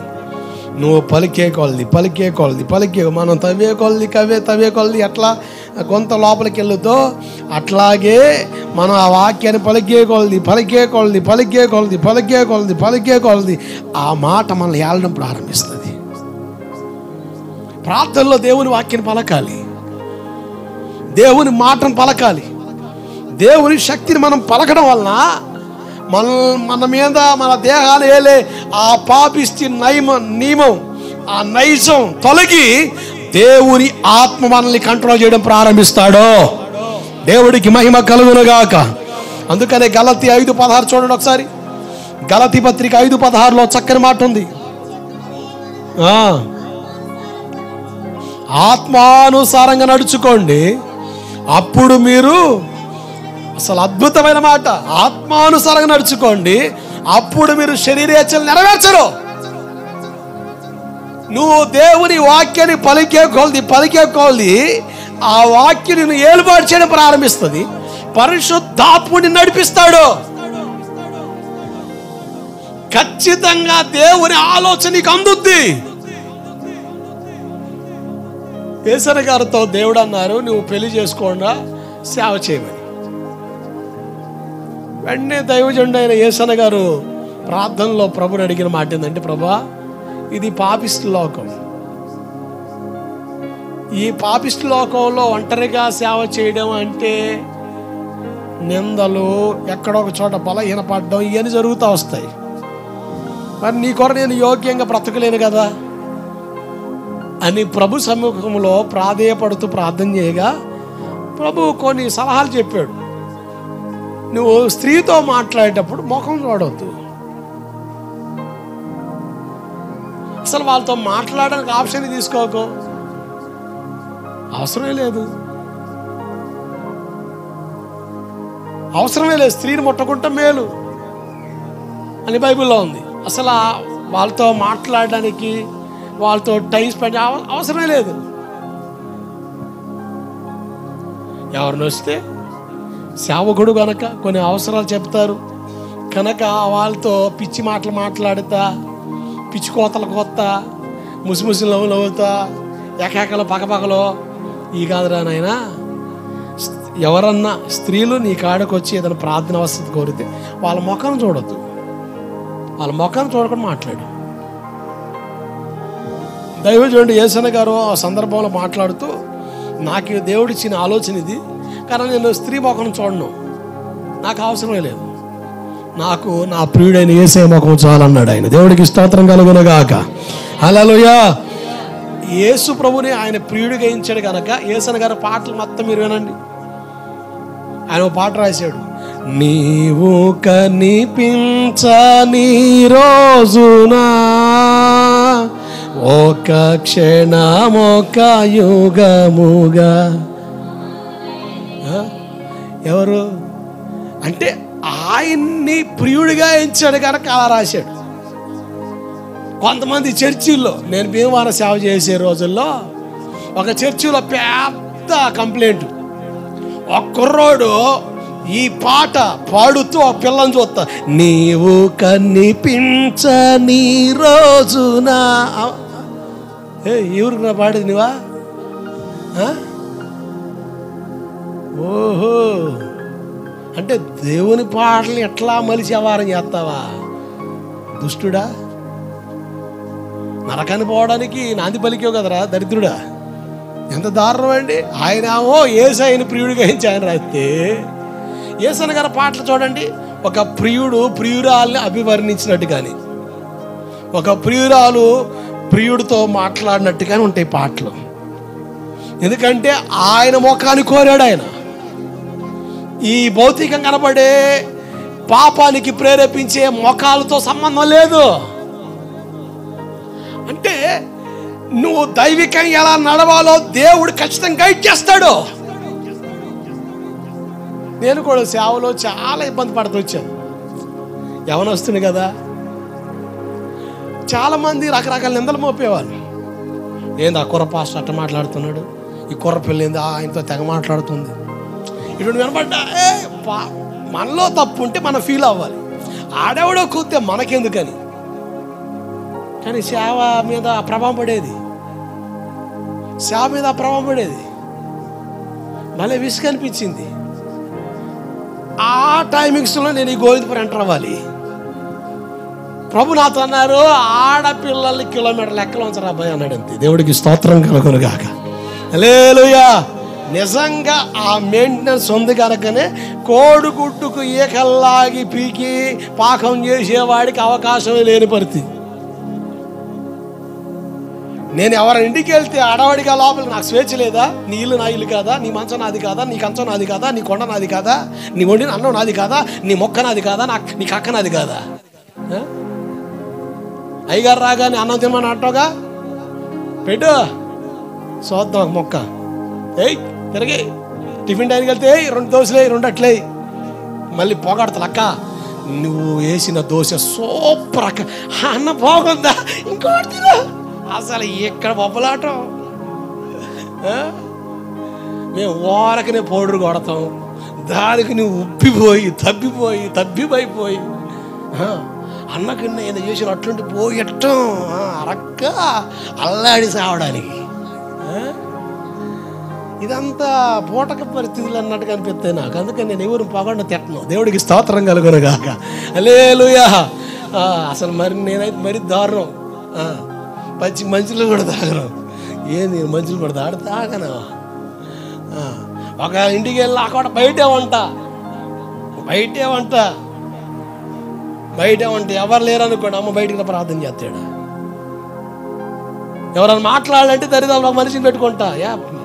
నువ్వు పలికే కొలది మనం తవ్వే కొలది ఎట్లా కొంత లోపలికి వెళ్తుందో అట్లాగే మనం ఆ వాక్యాన్ని పలికే కొలది ఆ మాట మనల్ని ఏలడం ప్రారంభిస్తుంది. ప్రార్థనలో దేవుని వాక్యాన్ని పలకాలి, దేవుని మాటను పలకాలి. దేవుని శక్తిని మనం పలకడం వలన మన మీద మన దేహాలు ఏలే ఆ పాపిష్టి నియమం, ఆ నైజం తొలగి దేవుని ఆత్మ మనల్ని కంట్రోల్ చేయడం ప్రారంభిస్తాడు. దేవుడికి మహిమ కలుగునుగాక. అందుకనే గలతీ 5:16 చూడండి ఒకసారి. గలతీ పత్రిక 5:16లో చక్కని మాట ఉంది. ఆత్మానుసారంగా నడుచుకోండి, అప్పుడు మీరు, అసలు అద్భుతమైన మాట, ఆత్మానుసారంగా నడుచుకోండి అప్పుడు మీరు శరీరేచ్ఛలు నెరవేర్చరు. నువ్వు దేవుని వాక్యాన్ని పలికే కొలది ఆ వాక్యం నిన్ను ఏలుబాటు చేయడం ప్రారంభిస్తుంది. పరిశుద్ధాత్ముడిని నడిపిస్తాడు. ఖచ్చితంగా దేవుని ఆలోచన నీకు అందుద్ది. యేసన్న గారితో దేవుడు అన్నారు, నువ్వు పెళ్లి చేసుకోకుండా సేవ చేయమని. వెంటనే దైవజనుడు అయిన యేసన్న గారు ప్రార్థనలో ప్రభుని అడిగిన మాట ఏంటంటే, ప్రభా ఇది పాపిష్టి లోకం, ఈ పాపిష్టి లోకంలో ఒంటరిగా సేవ చేయడం అంటే నిందలు, ఎక్కడో ఒక చోట బలహీనపడడం, ఇవన్నీ జరుగుతూ వస్తాయి. మరి నీ కొర నేను యోగ్యంగా బ్రతకలేను కదా అని ప్రభు సమ్ముఖంలో ప్రాధేయపడుతూ ప్రార్థన చేయగా ప్రభు కొన్ని సలహాలు చెప్పాడు. నువ్వు స్త్రీతో మాట్లాడేటప్పుడు ముఖం చూడవద్దు. అసలు వాళ్ళతో మాట్లాడడానికి ఆప్షన్ తీసుకోకు, అవసరమే లేదు. స్త్రీని ముట్టకుంటే మేలు అని బైబిల్లో ఉంది. అసలు వాళ్ళతో మాట్లాడడానికి, వాళ్ళతో టైం స్పెండ్ అవసరమే లేదు. ఎవరిని వస్తే సేవకుడు కనుక కొన్ని అవసరాలు చెప్తారు కనుక వాళ్ళతో పిచ్చి మాటలు మాట్లాడుతా, పిచ్చి కోతల కొత్త, ముసిముసి నవ్వులు అవుతా, ఏకాకలు పగపగలో ఈ కాదురా నాయనా. ఎవరన్నా స్త్రీలు నీ కాడకు వచ్చి ఏదైనా ప్రార్థన అవసరం కోరితే వాళ్ళ ముఖం చూడద్దు, వాళ్ళ ముఖం చూడకుండా మాట్లాడు. దైవజనుడు యేసన్న గారు ఆ సందర్భంలో మాట్లాడుతూ నాకు దేవుడు ఇచ్చిన ఆలోచన ఇది. కానీ నేను స్త్రీ ముఖం చూడను, నాకు అవసరమే లేదు. నాకు నా ప్రియుడైన యేసయ్య ముఖం చాలన్నాడు ఆయన. దేవుడికి స్తోత్రం కలుగునుగాక. హల్లెలూయా. యేసు ప్రభుని ఆయన ప్రియుడిగా ఇచ్చాడు కనుక యేసన్న గారి పాటలు మొత్తం మీరు వినండి. ఆయన ఒక పాట రాశాడు. నీవు కనిపించని రోజున ఒక క్షణం ఒక యుగముగా. ఎవరు అంటే ఆయన్ని ప్రియుడిగా ఎంచాడు కనుక అలా రాశాడు. కొంతమంది చర్చిల్లో, నేను భీమవరం సేవ చేసే రోజుల్లో ఒక చర్చిలో పెద్ద కంప్లైంట్, ఒక కుర్రోడు ఈ పాట పాడుతూ ఆ పిల్లని చూస్తా, నీవు కనిపించని రోజున. ఎవరికి నా పాడేది నువ్వా? ఓహో, అంటే దేవుని పాటలు ఎట్లా మలిసి వ్యవహారం చేస్తావా దుష్టుడా? నరకాన్ని పోవడానికి నాంది పలికేవు కదరా దరిద్రుడా. ఎంత దారుణం అండి. ఆయన యేసయ్యని ప్రియుడిగా ఆయన రాస్తే, యేసన్న గారి పాటలు చూడండి. ఒక ప్రియుడు ప్రియురాల్ని అభివర్ణించినట్టు కానీ, ఒక ప్రియురాలు ప్రియుడితో మాట్లాడినట్టుగానే ఉంటాయి పాటలు. ఎందుకంటే ఆయన ముఖాన్ని కోరాడు ఆయన. ఈ భౌతికం కనబడే పాపానికి ప్రేరేపించే ముఖాలతో సంబంధం లేదు. అంటే నువ్వు దైవికంగా ఎలా నడవాలో దేవుడు ఖచ్చితంగా గైడ్ చేస్తాడు. నేను కూడా సేవలో చాలా ఇబ్బంది పడుతూ వచ్చాను. యవనొస్తుంది కదా, చాలామంది రకరకాల నిందలు మోపేవాళ్ళు. ఏంది ఆ కుర్ర పాస్టర్ అట్ట మాట్లాడుతున్నాడు, ఈ కుర్ర పిల్ల ఏంది ఆయనతో తెగ మాట్లాడుతుంది, ఇటు వినపడ్డా. మనలో తప్పు ఉంటే మనం ఫీల్ అవ్వాలి, ఆడెవడో కూతే మనకెందుకని. కానీ సేవ మీద ప్రభావం పడేది, సేవ మీద ప్రభావం పడేది. భలే విసుగు అనిపించింది. ఆ టైమింగ్స్లో నేను ఈ గోవిందపురం ఎంటర్ అవ్వాలి. ప్రభు నాతో అన్నారు, ఆడపిల్లల్ని కిలోమీటర్ లెక్కలు ఉంచరా అబ్బాయి అన్నాడు. అంతే. దేవుడికి స్తోత్రం కలుగునుగాక. హల్లెలూయా. నిజంగా ఆ మెయింటెనెన్స్ ఉంది కనుకనే కోడిగుడ్డుకు ఏకల్లాగి పీకి పాకం చేసేవాడికి అవకాశమే లేని పరిస్థితి. నేను ఎవరి ఇంటికి వెళ్తే ఆడవాడిగా లోపల నాకు స్వేచ్ఛ లేదా? నీ ఇల్లు నా ఇల్లు కాదా? నీ మంచం నాది కాదా? నీ కంచం నాది కాదా? నీ కొండ నాది కాదా? నీ వండిన అన్నం నాది కాదా? నీ మొక్క నాది కాదా? నీ కక్క నాది కాదా? అయ్యగారు రాగానే అన్నం తినమని అంటావుగా, పెట్టు చూద్దాం మొక్క. తిరిగి టిఫిన్ టైంకి వెళ్తే 2 దోశలే 2 అట్లే. మళ్ళీ పోగొడతా అక్క, నువ్వు వేసిన దోశ సూపర్ అక్క, అన్న బాగుందా, ఇంకోటి అసలు ఎక్కడ బొబ్బలాటం. మేము ఓరకనే పౌడర్ కొడతాం, దానికి నువ్వు ఉబ్బిపోయి తబ్బిపోయి అన్నకి నేను చేసిన అట్లుంటి పోయటం అరక్క అల్లాడి సావడానికి. ఇదంతా పూటక పరిస్థితులు అన్నట్టుగా అనిపిస్తాయి నాకు. అందుకని నేను ఎవరు పొగండ తిట్టను. దేవుడికి స్తోత్రం కలుగునుగాక. హల్లెలూయా. అసలు మరి నేనైతే మరీ దారుణం. పచ్చి మంచులు కూడా తాగను. ఏంది మంచులు కూడా తాగను. ఒక ఇంటికి వెళ్ళి అక్కడ బయటే వంట ఎవరు లేరనుకోండి, అమ్మ బయటికి ప్రార్థన చేస్తాడు. ఎవరైనా మాట్లాడాలంటే దరిదాపు మనిషిని పెట్టుకుంటా.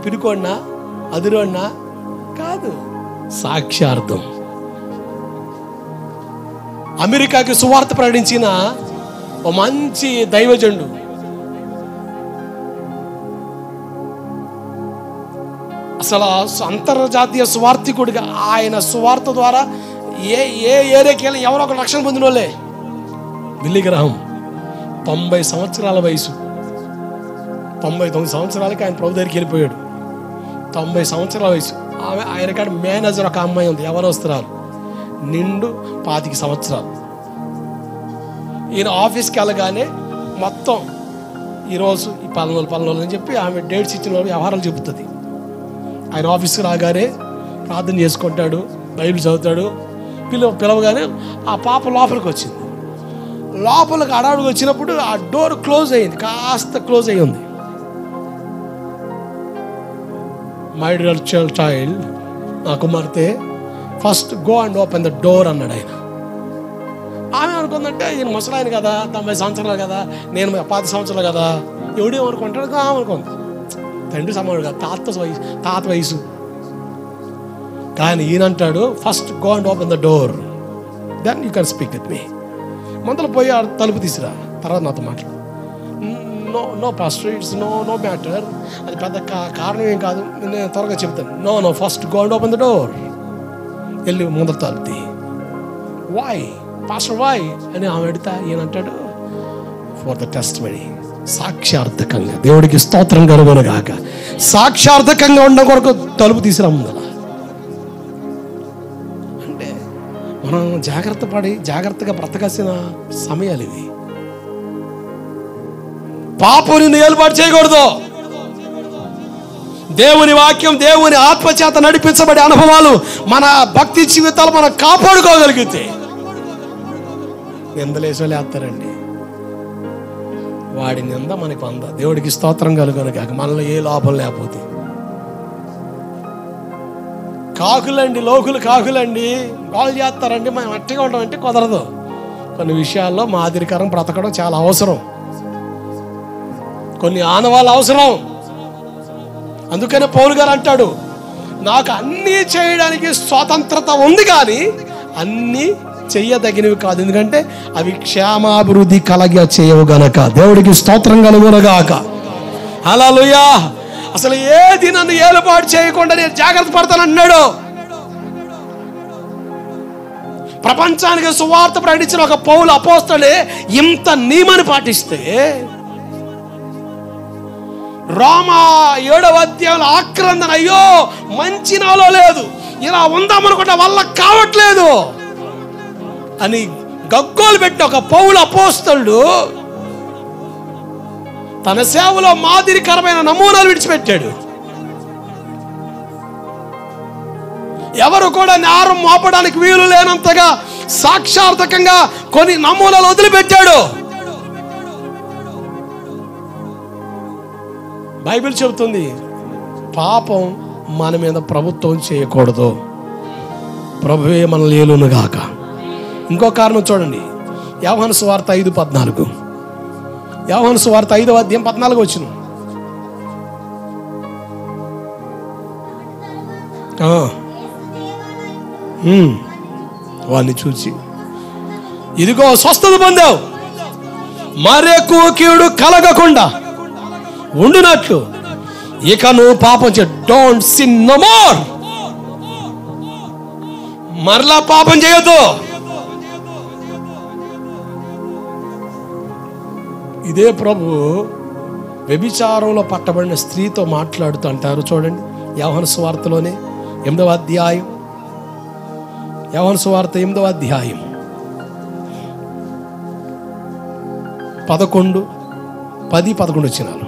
పిరుకోడినా అదురోడినా కాదు, సాక్ష్యార్థం. అమెరికాకి సువార్త ప్రకటించిన ఓ మంచి దైవజనుడు, అసలు అంతర్జాతీయ సువార్థికుడిగా ఆయన సువార్త ద్వారా ఏ ఏరియాకి వెళ్ళి ఎవరో ఒక రక్షణ పొందిన వాళ్ళే. బిల్లీ గ్రహం 90 సంవత్సరాల వయసు, 99 సంవత్సరాలకి ఆయన ప్రభు దగ్గరికి వెళ్ళిపోయాడు. 90 సంవత్సరాల వయసు. ఆయన కాడ మేనేజర్ ఒక అమ్మాయి ఉంది, యవనస్తురాలు, నిండు 25 సంవత్సరాలు. ఈయన ఆఫీస్కి వెళ్ళగానే మొత్తం ఈరోజు ఈ పలానా అని చెప్పి ఆమె డేట్స్ ఇచ్చిన వాళ్ళు వ్యవహారాలు చెబుతుంది. ఆయన ఆఫీస్కి రాగానే ప్రార్థన చేసుకుంటాడు, బైబిల్ చదువుతాడు. పిలవగానే ఆ పాప లోపలికి వచ్చింది. లోపలికి అడవుడికి వచ్చినప్పుడు ఆ డోర్ క్లోజ్ అయ్యింది, కాస్త క్లోజ్ అయ్యి ఉంది. మై డియర్ చైల్డ్, నా కుమార్తె, first go and open the door అన్నాడు ఆయన. ఆమె అనుకుందంటే ఈయన ముసలాయన కదా, 90 సంవత్సరాలు కదా, నేను 10 సంవత్సరాలు కదా, ఎవడేమనుకుంటాడు ఆమె అనుకుంది. తండ్రి సమానుడు కదా, తాత వయసు. కానీ ఈయనంటాడు first go and open the door, then you can speak with me. మొదలు పోయి తలుపు తీసిరా, తర్వాత నాతో మాట్లాడు. No pastor, it's no matter, అది పెద్ద కారణం ఏం కాదు, నేను త్వరగా చెప్తాను. No first go and open the door, వెళ్ళి ముందర తలుపు తీ. వై పాస్టర్ వై అని ఆమె అడిగితే ఈయనంటాడు ఫర్ ద టెస్టిమనీ, సాక్ష్యార్థకంగా. దేవుడికి స్తోత్రం కలుగునుగాక. సాక్ష్యార్థకంగా ఉండడం కొరకు తలుపు తీసిరా ముందర. అంటే మనం జాగ్రత్తగా బ్రతకాల్సిన సమయాలు ఇవి. పాపం నిన్ను ఏలుబాటు చేయకూడదు. దేవుని వాక్యం, దేవుని ఆత్మచేత నడిపించబడే అనుభవాలు మన భక్తి జీవితాలు మనం కాపాడుకోగలిగితే, నిందలేసో లేస్తారండి, వాడి నింద మనకి 100. దేవుడికి స్తోత్రం కలుగునుగాక. మనలో ఏ లోపం లేకపోతే. కాకులండి, లోకులు కాకులండి, కాల్ చేస్తారండి, మనం అట్టిగా ఉంటామంటే కుదరదు. కొన్ని విషయాల్లో మాదిరికరం బ్రతకడం చాలా అవసరం, కొన్ని ఆనవాళ్ళు అవసరం. అందుకనే పౌలు గారు అంటాడు, నాకు అన్నీ చేయడానికి స్వాతంత్రత ఉంది కానీ అన్నీ చెయ్యదగినవి కాదు, ఎందుకంటే అవి క్షేమాభివృద్ధి కలగ చేయవు గనక. దేవుడికి స్తోత్రం కలుగునగాక. హల్లెలూయా. అసలు ఏది నన్ను ఏలుబాటు చేయకుండా నేను జాగ్రత్త పడతానన్నాడు. ప్రపంచానికి సువార్త ప్రకటించిన ఒక పౌలు అపోస్తలుడే ఇంత నియమాన్ని పాటిస్తే, రోమా 7వ అధ్యాయంలో ఆక్రందన, అయ్యో మంచి నాలో లేదు, ఇలా ఉందామనుకుంటే వల్ల కావట్లేదు అని గగ్గోలు పెట్టి ఒక పౌలు అపోస్తలుడు తన సేవలో మాదిరికరమైన నమూనాలు విడిచిపెట్టాడు. ఎవరు కూడా నేరం మోపడానికి వీలు లేనంతగా సాక్షార్థకంగా కొన్ని నమూనాలు వదిలిపెట్టాడు. బైబిల్ చెబుతుంది పాపం మన మీద ప్రభుత్వం చేయకూడదు, ప్రభువే మనల్ని ఏలునుగాక. ఇంకో కారణం చూడండి, యోహాను సువార్త 5:14. యోహాను సువార్త 5వ అధ్యాయం 14 వచనం. వాడిని చూచి, ఇదిగో స్వస్థత పొందావు, మరెక్కువ కీడు కలగకుండా ఉండునట్లు ఇక నువ్వు పాపం చే, డోంట్ సిన్ నో మోర్. మరలా పాపం చేయొద్దు. ఇదే ప్రభు వ్యభిచారంలో పట్టబడిన స్త్రీతో మాట్లాడుతూ అంటారు చూడండి, యోహాను సువార్తలోనే 8వ అధ్యాయం, యోహాను సువార్త 8వ అధ్యాయం 11, 10, 11 వచనాలు.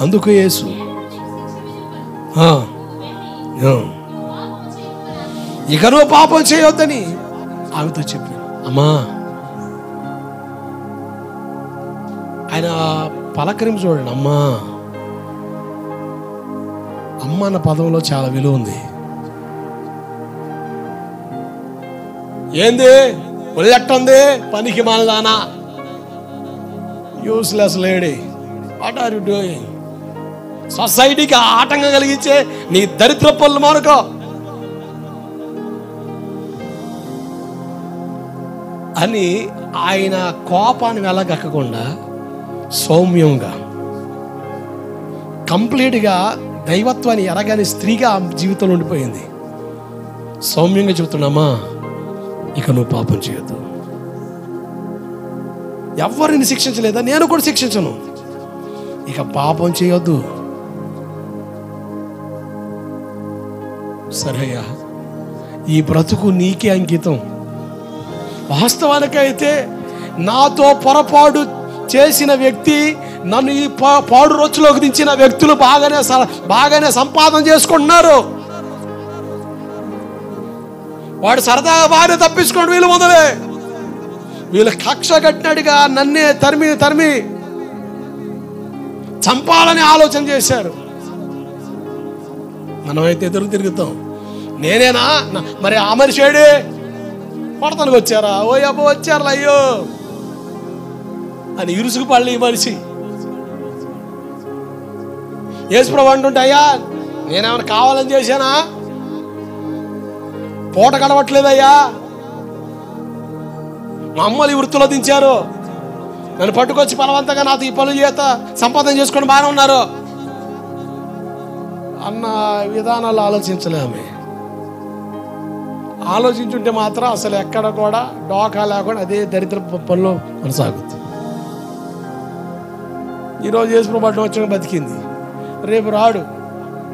అందుకు యేసు ఇక నువ్వు పాపం చేయొద్దని ఆమెతో చెప్పాను. అమ్మా, ఆయన పలకరింపు చూడండి, అమ్మా. అమ్మ అన్న పదంలో చాలా విలువ ఉంది. ఏంది ఒళ్ళెట్టుంది, పనికి మాలదానా, useless lady, what are you doing? సొసైటీకి ఆటంకం కలిగించే నీ దరిద్ర పనులు మానుకో అని ఆయన కోపాన్ని వెళ్ళగక్కకుండా సౌమ్యంగా, కంప్లీట్గా దైవత్వాన్ని ఎరగని స్త్రీగా జీవితంలో ఉండిపోయింది. సౌమ్యంగా చెబుతున్నామా, ఇక నువ్వు పాపం చేయొద్దు. ఎవరిని శిక్షించలేదా, నేను కూడా శిక్షించను. ఇక పాపం చేయొద్దు. సరేయా, ఈ బ్రతుకు నీకే అంకితం. వాస్తవానికైతే నాతో పొరపాటు చేసిన వ్యక్తి, నన్ను ఈ పాడు రొచ్చులోకి దించిన వ్యక్తులు బాగానే సంపాదన చేసుకుంటున్నారు. వాడు సరదాగా బాగానే తప్పించుకోండి, వీళ్ళు మొదలే వీళ్ళు కక్ష కట్టినట్టుగా నన్నే తరిమి చంపాలని ఆలోచన చేశారు. మనమైతే ఎదురు తిరుగుతాం. నేనేనా మరి ఆ మనిషి ఏడే పడతలకు వచ్చారా, ఓ అబ్బో వచ్చారు అయ్యో అని ఇరుసుకు పడలే ఈ మనిషి. యేసుప్రభు అంటుంటే, అయ్యా నేనేమైనా కావాలని చేశానా? పూట గడవట్లేదయ్యా, మా అమ్మలు ఈ వృత్తిలో దించారు, నన్ను పట్టుకొచ్చి బలవంతంగా నాతో ఈ పనులు చేత సంపాదన చేసుకొని బాగానే ఉన్నారు అన్న విధానాలు ఆలోచించలేమే. ఆలోచించుంటే మాత్రం అసలు ఎక్కడ కూడా డోకా లేకుండా అదే దరిద్ర పనులు కొనసాగుతుంది. ఈరోజు యేసుప్రభు పట్టు వచ్చిన బతికింది, రేపు రాడు,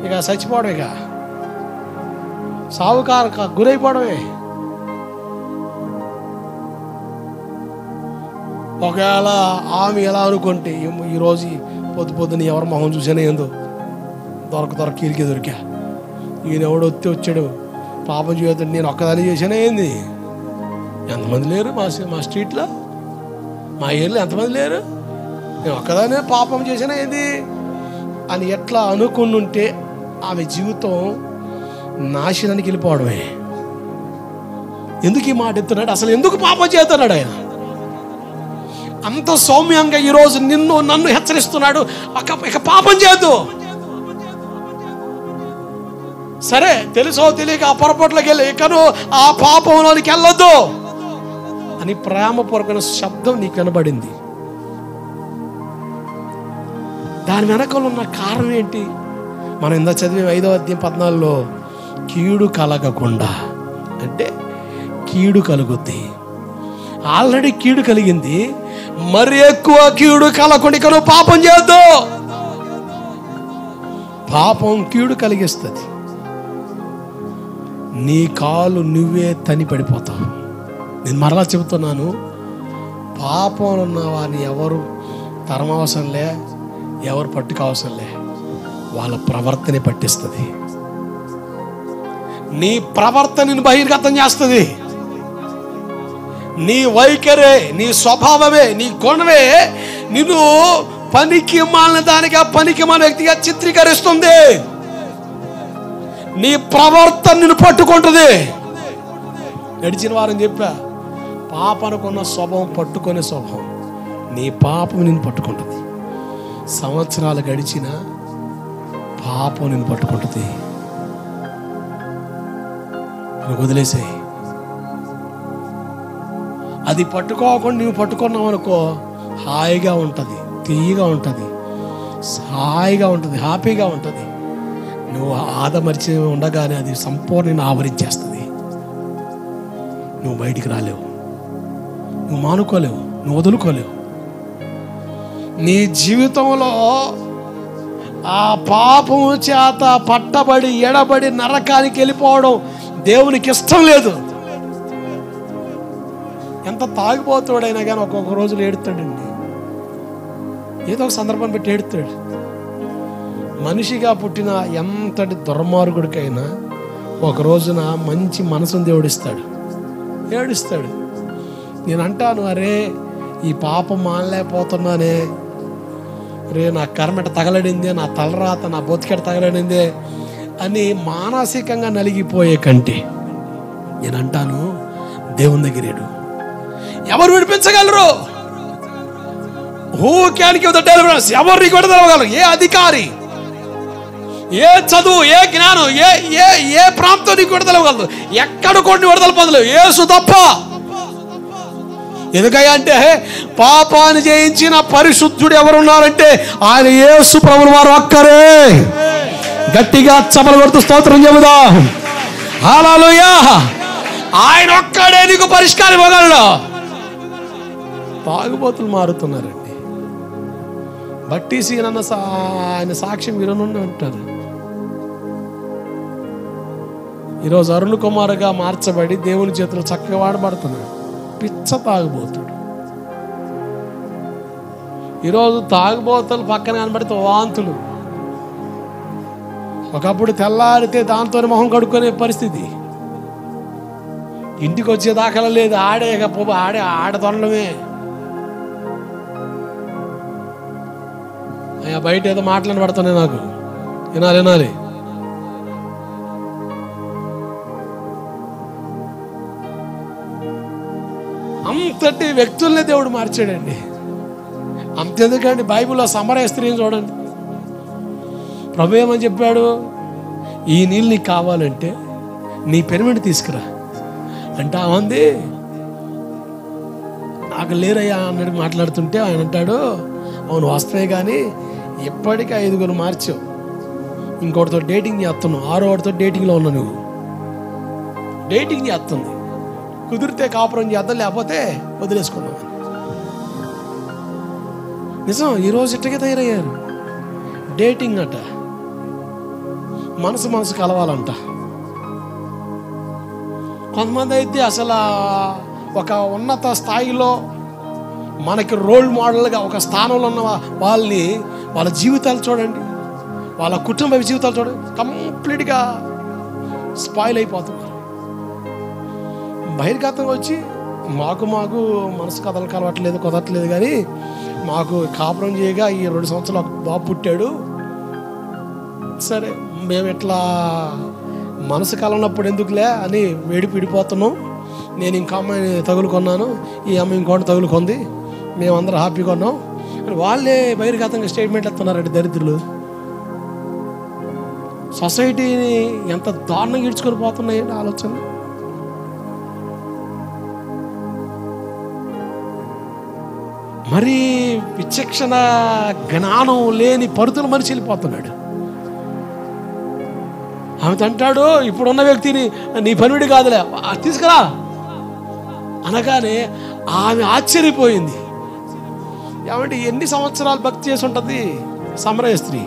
ఇక చచ్చిపోవడం, ఇక సావుకారు గురైపోవడమే. ఒకవేళ ఆమె ఎలా అనుకుంటే ఈరోజు పొద్దున ఎవరి మొహం చూసానే ఏందో దొరక కీరికే దొరికా, ఈయన ఎవడు వచ్చాడు పాపం చేస్తాడు, నేను ఒక్కదాన్ని చేశానే ఏంది, ఎంతమంది లేరు మా స్ట్రీట్లో, మా ఏరియాలో ఎంతమంది లేరు, నేను ఒక్కదానే పాపం చేశానే ఏంది అని ఎట్లా అనుకున్నుంటే ఆమె జీవితం నాశనానికి వెళ్ళిపోవడమే. ఎందుకు ఈ మాట ఎత్తున్నాడు? అసలు ఎందుకు పాపం చేస్తున్నాడు ఆయన? అంత సౌమ్యంగా ఈరోజు నన్ను హెచ్చరిస్తున్నాడు, ఇక పాపం చేయొద్దు. సరే తెలుసో తెలియక ఆ పొరపాట్లోకి వెళ్ళి ఇకను ఆ పాపంలోనికి వెళ్ళొద్దు అని ప్రేమపూర్వకమైన శబ్దం నీకు వినబడింది. దాని వెనకలో ఉన్న కారణం ఏంటి? మనం ఇందా చదివే 5వ అధ్యాయం 14లో కీడు కలగకుండా, అంటే కీడు కలుగుద్ది, ఆల్రెడీ కీడు కలిగింది, మరి ఎక్కువ కీడు కలగకుండా ఇక నువ్వు పాపం చేయొద్దు. పాపం కీడు కలిగిస్తుంది, నీ కాలు నువ్వే తని పడిపోతావు. నేను మరలా చెబుతున్నాను, పాపంలో ఉన్న వారిని ఎవరు తరమవసరంలే, ఎవరు పట్టుకోవసరంలే, వాళ్ళ ప్రవర్తనే పట్టిస్తుంది. నీ ప్రవర్తనని బహిర్గతం చేస్తుంది, నీ వైఖరే, నీ స్వభావమే, నీ గుణమే నిన్ను పనికి మాలిన దానిగా, పనికి మాలిన వ్యక్తిగా చిత్రీకరిస్తుంది. నీ ప్రవర్తన నిన్ను పట్టుకుంటుంది. నడిచిన వారని చెప్పా, పాపనుకున్న స్వభావం పట్టుకునే స్వభావం, నీ పాపం నిన్ను పట్టుకుంటుంది. సంవత్సరాలు గడిచిన పాపం నిన్ను పట్టుకుంటుంది. వదిలేసాయి. అది పట్టుకోకుండా నువ్వు పట్టుకున్నావు అనుకో, హాయిగా ఉంటుంది, తీయగా ఉంటుంది, హాయిగా ఉంటుంది, హ్యాపీగా ఉంటుంది. నువ్వు ఆదమరిచి ఉండగానే అది సంపూర్ణ ఆవరించేస్తుంది. నువ్వు బయటికి రాలేవు, నువ్వు మానుకోలేవు, నువ్వు వదులుకోలేవు. నీ జీవితంలో ఆ పాపము చేత పట్టబడి ఎడబడి నరకానికి వెళ్ళిపోవడం దేవునికి ఇష్టం లేదు. ఎంత తాగిపోతాడైనా కానీ ఒక్కొక్క రోజులు ఏడుతాడండి, ఏదో ఒక సందర్భం పెట్టి ఏడుతాడు. మనిషిగా పుట్టిన ఎంతటి దుర్మార్గుడికైనా ఒక రోజున మంచి మనసును దేవుడిస్తాడు, ఏడుస్తాడు. నేను అంటాను, అరే ఈ పాపం మానలేకపోతున్నానే, రే నా కర్మట తగలడిందే, నా తలరాత నా బొతికెట తగలడిందే అని మానసికంగా నలిగిపోయే కంటే నేను అంటాను, దేవుని దగ్గరేడు. ఎవరు విడిపించగలరు? Who can give the deliverance? ఎవరు నీకు విడుదలగలరు? ఏ అధికారి, ఏ చదువు, ఏ జ్ఞానం, ఏ ఏ ఏ ప్రాంతం నీకు విడుదలగలదు? ఎక్కడ కొన్ని విడుదల పొందలేవు, యేసు తప్ప. ఎందుకయ్యా అంటే పాపాన్ని జయించిన పరిశుద్ధుడు ఎవరున్నారంటే ఆయన యేసు ప్రభువు వారు ఒక్కరే. గట్టిగా చప్పలు కొడుతూ స్తోత్రం చెబుదాం. హల్లెలూయా. ఆయన ఒక్కడే నీకు పరిష్కారం ఇవ్వగలడు. తాగుబోతులు మారుతున్నారండి. బట్టీసీ అన్న ఆయన సాక్ష్యం విననుండి ఉంటారు. ఈరోజు అరుణ్ కుమార్గా మార్చబడి దేవుని చేతులు చక్కగా వాడబడుతున్నాడు. పిచ్చ తాగుబోతుడు. ఈరోజు తాగుబోతులు పక్కన కనబడితే వాంతులు. ఒకప్పుడు తెల్లారితే దాంతో మొహం కడుక్కునే పరిస్థితి. ఇంటికి వచ్చే దాఖలా లేదు. ఆడతొనడమే. అయ్యా బయట ఏదో మాటలను పడుతున్నాయి, నాకు వినాలి. అంతటి వ్యక్తుల్ని దేవుడు మార్చాడండి. అంతెందుకండి, బైబిల్లో సమరయ స్త్రీని చూడండి. ప్రభు ఏమని చెప్పాడు? ఈ నీళ్ళు నీకు కావాలంటే నీ పెరిమిడి తీసుకురా అంటే అవంది నాకు లేరయ్యా అన్నట్టు మాట్లాడుతుంటే ఆయన అంటాడు, అవును వస్తాయి కానీ ఎప్పటికీ 5 మార్చావు, ఇంకోటితో డేటింగ్ చేస్తున్నావు, 6వ డేటింగ్లో ఉన్నావు, నువ్వు డేటింగ్ చేస్తుంది, కుదిరితే కాపురం చేద్దాం లేకపోతే వదిలేసుకున్నావు. నిజం, ఈరోజు ఇట్టకే తయారయ్యారు. డేటింగ్ అట, మనసు కలవాలంట. కొంతమంది అయితే అసలు ఒక ఉన్నత స్థాయిలో మనకి రోల్ మోడల్గా ఒక స్థానంలో ఉన్న వాళ్ళ జీవితాలు చూడండి, వాళ్ళ కుటుంబ జీవితాలు చూడండి, కంప్లీట్గా స్పాయిల్ అయిపోతున్నారు. బహిర్గతంగా వచ్చి మాకు మనసు కథలు కలవట్లేదు, కుదరట్లేదు, కానీ మాకు కాపురం చేయగా ఈ 2 సంవత్సరాలు ఒక బాబు పుట్టాడు, సరే మేము ఇట్లా మనసు కలనప్పుడు ఎందుకులే అని విడిపోతున్నాం, నేను ఇంకో అమ్మాయిని తగులుకున్నాను, ఈ అమ్మాయి ఇంకోటి తగులుకుంది, మేమందరం హ్యాపీగా ఉన్నాం అని వాళ్ళే బహిర్గతంగా స్టేట్మెంట్ ఇస్తున్నారండి. దరిద్రులు సొసైటీని ఎంత దారుణంగా ఇడ్చుకొని పోతున్నాయండి ఆలోచన. మరి విచక్షణ జ్ఞానం లేని పరుతుల మనిషి వెళ్ళిపోతున్నాడు. ఆమె అంటాడు, ఇప్పుడున్న వ్యక్తిని నీ పనివిడి కాదులే తీసుకురా అనగానే ఆమె ఆశ్చర్యపోయింది. ఏమంటే ఎన్ని సంవత్సరాలు భక్తి చేసి ఉంటుంది సమరయ స్త్రీ,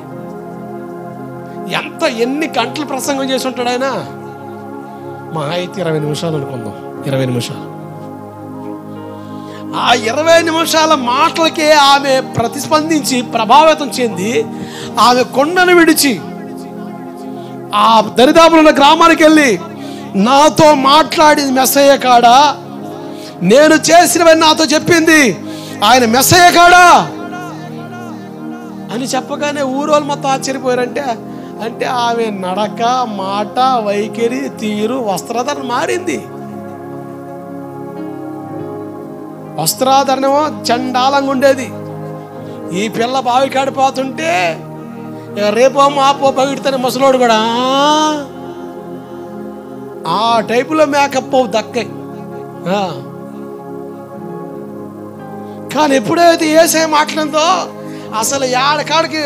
ఎన్ని గంటలు ప్రసంగం చేసి ఉంటాడు ఆయన? మా అయితే 20 నిమిషాలు అనుకుందాం, 20 నిమిషాలు. ఆ 20 నిమిషాల మాటలకే ఆమె ప్రతిస్పందించి ప్రభావితం చెంది ఆమె కొండను విడిచి ఆ దరిదాపులున్న గ్రామానికి వెళ్ళి, నాతో మాట్లాడింది మెస్సయ్య కాడా, నేను చేసినవన్నీ నాతో చెప్పింది ఆయన మెస్సయ్య కాడా అని చెప్పగానే ఊరోళ్ళు మొత్తం ఆశ్చర్యపోయారంటే, అంటే ఆమె నడక, మాట, వైఖరి, తీరు, వస్త్రాధరణ మారింది. వస్త్రాధరణమో చండాలంగా ఉండేది. ఈ పిల్ల బావి కాడిపోతుంటే రేపో మాపో పగిడితేనే ముసలోడు కూడా ఆ టైపులో మేకప్ దక్కాయి. కానీ ఎప్పుడైతే మాట్లాడిందో అసలు ఏడకాడికి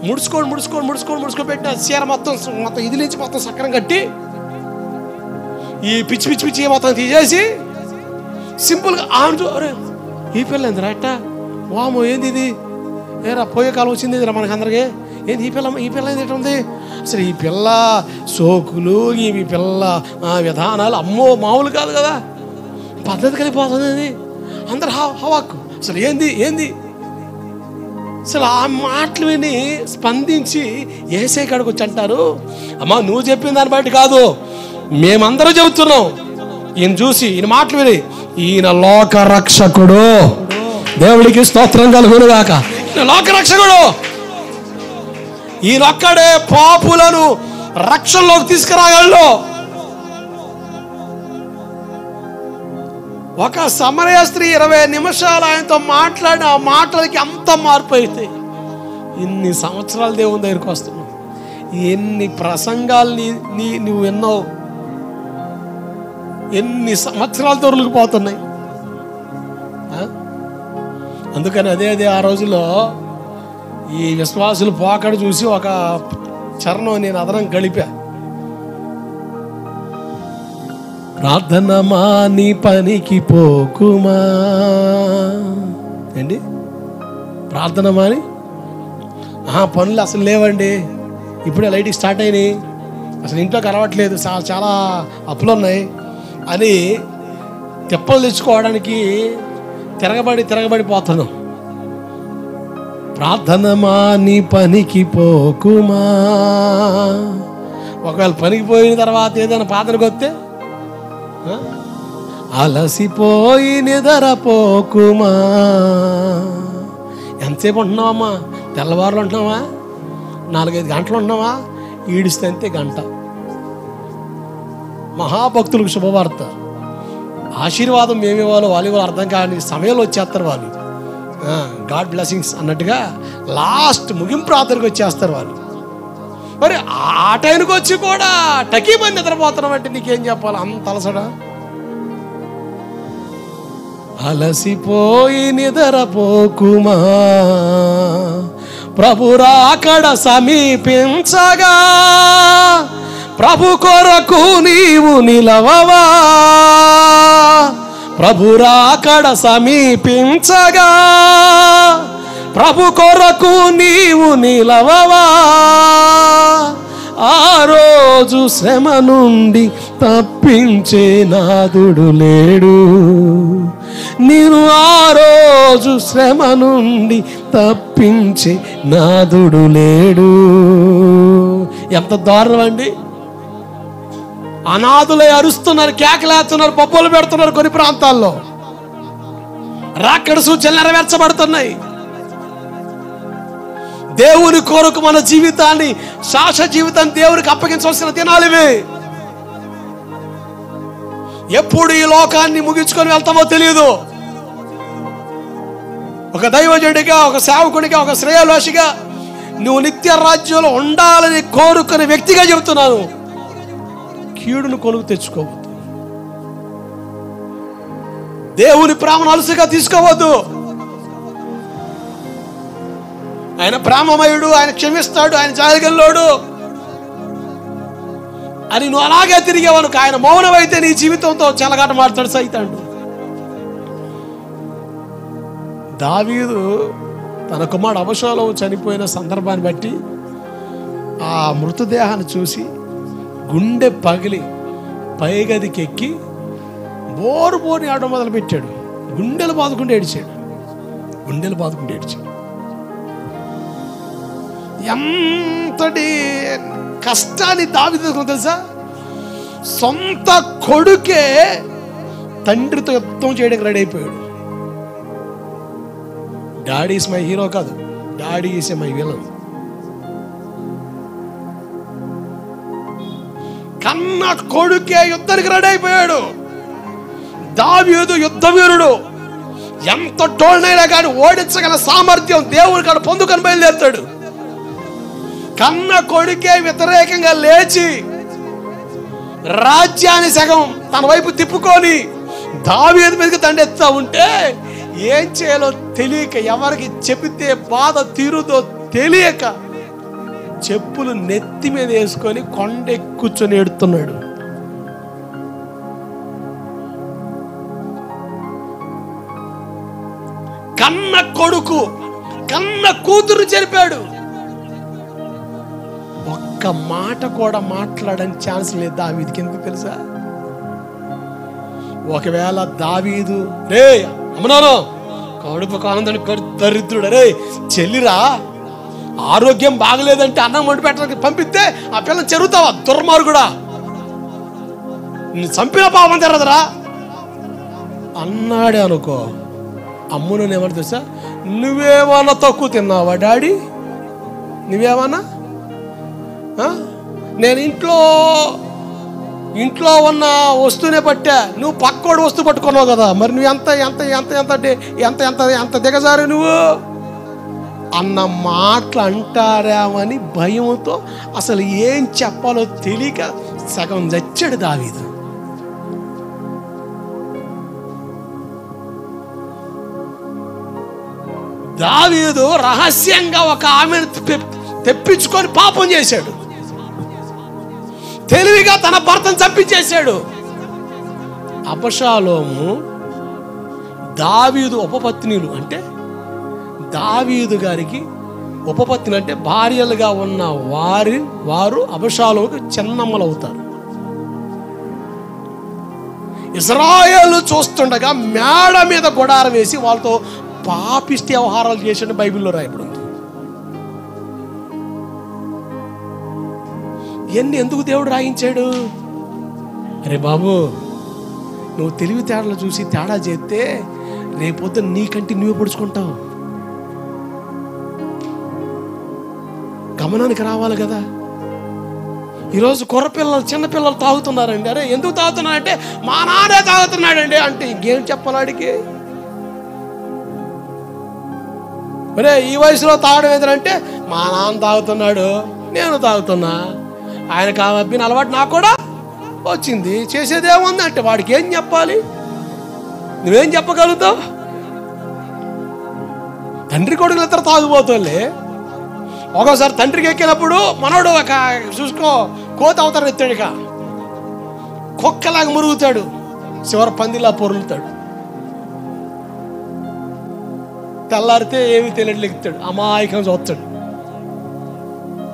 ముడుచుకొని పెట్టిన చీర మొత్తం ఇది నుంచి మొత్తం సక్కరం కట్టి ఈ పిచ్చి మొత్తం తీసేసి సింపుల్గా ఆమె ఈ పిల్ల ఏందిరా అట్ట, వామో ఏంది ఇది, ఏరా పోయే కాలం వచ్చింది రా మనకందరికీ, ఏంది ఈ పిల్ల ఏంది ఎట్లా ఉంది అసలు, ఈ పిల్ల సోకులు, ఈ పిల్ల విధానాలు అమ్మో మామూలు కాదు కదా, పద్ధతి కలిగిపోతుంది అది. అందరు హవాక్కు అసలు ఏంది అసలు ఆ మాటలు విని స్పందించి ఏసై కాడికి వచ్చి అంటారు, అమ్మా నువ్వు చెప్పిన దాన్ని బట్టి కాదు, మేమందరూ చెబుతున్నాం, ఈయన చూసి ఈయన మాటలు విని, ఈయన లోక రక్షకుడు, దేవుడికి స్తోత్రం కలుగును గాక, ఈయన లోక రక్షకుడు, ఈయనొక్కడే పాపులను రక్షణలోకి తీసుకురాగలడు. ఒక సమరయ స్త్రీ 20 నిమిషాలు ఆయనతో మాట్లాడిన ఆ మాటలకి అంత మార్పు అయితే, ఇన్ని సంవత్సరాలు దేవుని దగ్గరికి వస్తున్నావు, ఎన్ని ప్రసంగాలు నువ్వు విన్నావు, ఎన్ని సంవత్సరాలు దొరికిపోతున్నాయి. అందుకని అదే ఆ రోజుల్లో ఈ విశ్వాసులు పోకడ చూసి ఒక చరణం నేను అదనం గడిపా, ప్రార్థన మాని పనికి పోకుమా. ఏంటి ప్రార్థన మాని? పనులు అసలు లేవండి, ఇప్పుడే లైట్కి స్టార్ట్ అయినాయి, అసలు ఇంట్లోకి అలవట్లేదు, చాలా అప్పులు ఉన్నాయి అని తిప్పలు తెచ్చుకోవడానికి తిరగబడిపోతున్నాం. ప్రార్థన మాని పనికి పోకుమా. ఒకవేళ పనికి పోయిన తర్వాత ఏదైనా ప్రార్థనకు వస్తే అలసిపోయి నిద్రపోకుమా. ఎంతసేపు ఉంటున్నావమ్మా? తెల్లవారులు ఉంటున్నావా? 4-5 గంటలు ఉంటున్నావా? ఈడిస్తే అంతే గంట. మహాభక్తులకు శుభవార్త. ఆశీర్వాదం ఏమివ్వాలో వాళ్ళు అర్థం కాని సమయంలో వచ్చేస్తారు వాళ్ళు. గాడ్ బ్లెస్సింగ్స్ అన్నట్టుగా లాస్ట్ ముగింపు ప్రార్థనకు వచ్చేస్తారు వాళ్ళు. మరి ఆ టైంకి వచ్చి కూడా టకీమని నిద్రపోతున్నాం అంటే నీకేం చెప్పాలి? అంత అలసడా? అలసిపోయి నిద్రపోకుమా, ప్రభు రాకడ సమీపించగా, ప్రభు కొరకు నీవు నిలవవా. ప్రభు రాకడ సమీపించగా, ప్రభు కొరకు నీవు నిలవవా. ఆ రోజు శ్రమ నుండి తప్పించే నాదుడు లేడు. నేను ఆ రోజు శ్రమ నుండి తప్పించే నాదుడు లేడు. ఎంత దారుణం అండి! అనాథులై అరుస్తున్నారు, కేకలేస్తున్నారు, పప్పులు పెడుతున్నారు. కొన్ని ప్రాంతాల్లో రాకడ సూచనలు నెరవేర్చబడుతున్నాయి. దేవుని కొరకు మన జీవితాన్ని, శాశ్వత జీవితాన్ని దేవునికి అప్పగించవలసిన దినాలు ఇవి. ఎప్పుడు ఈ లోకాన్ని ముగించుకొని వెళ్తామో తెలియదు. ఒక దైవజనుడిగా, ఒక సేవకుడిగా, ఒక శ్రేయోభిలాషిగా నువ్వు నిత్య రాజ్యంలో ఉండాలని కోరుకునే వ్యక్తిగా చెబుతున్నాను. కీడును కొనుగు తెచ్చుకోవద్దు. దేవుని ప్రేమను అలసిగా తీసుకోవద్దు. ఆయన ప్రేమమయుడు, ఆయన క్షమిస్తాడు, ఆయన జాలిగల్లోడు అని నువ్వు అలాగే తిరిగేవనుకు ఆయన మౌనమైతే నీ జీవితంతో చెలగాట మాట్లాడు సైతాడు. దావీదు తన కుమారుడు అబషాలోము చనిపోయిన సందర్భాన్ని బట్టి ఆ మృతదేహాన్ని చూసి గుండె పగిలి పైగదికి ఎక్కి బోరు బోరుని ఆడడం మొదలుపెట్టాడు. గుండెలు బాదుకుంటూ ఏడిచాడు. ఎంతటి కష్టాన్ని దావీదు తెలుసా? సొంత కొడుకే తండ్రితో యుద్ధం చేయడానికి రెడీ అయిపోయాడు. డాడీ ఈస్ మై హీరో కాదు, డాడీ ఈస్ మై విలన్. కన్న కొడుకే యుద్ధానికి రెడీ అయిపోయాడు. దావీదు యుద్ధ వీరుడు. ఎంత టోల్నైనా కానీ ఓడించగల సామర్థ్యం దేవుని కాడ పొందుకొని బయలుదేరుతాడు. కన్న కొడుకే వ్యతిరేకంగా లేచి రాజ్యాన్ని సగం తన వైపు తిప్పుకొని దావీదు మీదకి దండెత్తా ఉంటే ఏం చేయాలో తెలియక, ఎవరికి చెబితే బాధ తీరుదో తెలియక చెప్పులు నెత్తి మీద వేసుకొని కొండ కూర్చొని ఏడుతున్నాడు. కన్న కొడుకు కన్న కూతురు చనిపాడు. ఒక్క మాట కూడా మాట్లాడడానికి ఛాన్స్ లేదు దావీదుకి. ఎందుకు తెలుసా? ఒకవేళ దావీదు రే అమ్మనాను కడుపు కానందని దరిద్రుడు, రే చెల్లిరా ఆరోగ్యం బాగలేదంటే అన్నం వండి పెట్టడానికి పంపిస్తే ఆ పిల్లని చెరువుతావా? దుర్మార్గుడా, నిన్ను చంపిన పాపం తెరదరా అన్నాడే అనుకో, అమ్మును ఏమన్నా తెలుసా? నువ్వేమన్నా తక్కువ తిన్నావా డాడీ? నువ్వేమన్నా నేను ఇంట్లో ఉన్న వస్తువునే పట్టా, నువ్వు పక్కోడు వస్తువు పట్టుకున్నావు కదా, మరి నువ్వు ఎంత ఎంత ఎంత ఎంత ఎంత ఎంత ఎంత దిగజారు నువ్వు అన్న మాటలు అంటారామని భయంతో అసలు ఏం చెప్పాలో తెలియక సగం చచ్చాడు దావీదు. దావీదు రహస్యంగా ఒక ఆమెను తెప్పించుకొని పాపం చేశాడు. తెలివిగా తన భర్తను చంపించేశాడు. అబషాలోము దావీదు ఉపపత్నులు, అంటే దావీదు గారికి ఉపపత్నులు అంటే భార్యలుగా ఉన్న వారు అబషాలోముకు చిన్నమ్మలు అవుతారు. ఇశ్రాయేలు చూస్తుండగా మేడ మీద గుడారం వేసి వాళ్ళతో పాపిష్టి వ్యవహారాలు చేసిన బైబిల్లో రాయబడింది. ఇవన్నీ ఎందుకు దేవుడు రాయించాడు? అరే బాబు, నువ్వు తెలివితేటలు చూసి తేడా చేస్తే రేపొద్దు నీకంటే నువ్వే పొడుచుకుంటావు. గమనానికి రావాలి కదా. ఈరోజు కుర్రపిల్లలు చిన్నపిల్లలు తాగుతున్నారండి. అరే ఎందుకు తాగుతున్నారంటే మా నాన్నే తాగుతున్నాడండి అంటే ఇంకేం చెప్పాలి వాడికి? అరే ఈ వయసులో తాగడం ఏంటంటే మా నాన్న తాగుతున్నాడు, నేను తాగుతున్నా, ఆయన కాబట్టి అలవాటు నాకు కూడా వచ్చింది, చేసేదేముంది అంటే వాడికి ఏం చెప్పాలి? నువ్వేం చెప్పగలుగుతావు? తండ్రి కొడుకులు ఇద్దరు తాగుబోతులే. ఒక్కోసారి తండ్రికి ఎక్కినప్పుడు మనోడు ఒక చూసుకో కోత అవతరం ఎత్తాడు, ఇక కుక్కలాగా మురుగుతాడు, చివరి పందిలా పొరులుతాడు. తెల్లారితే ఏమీ తెలియట్లు ఎక్కుతాడు, అమాయకం చూస్తాడు.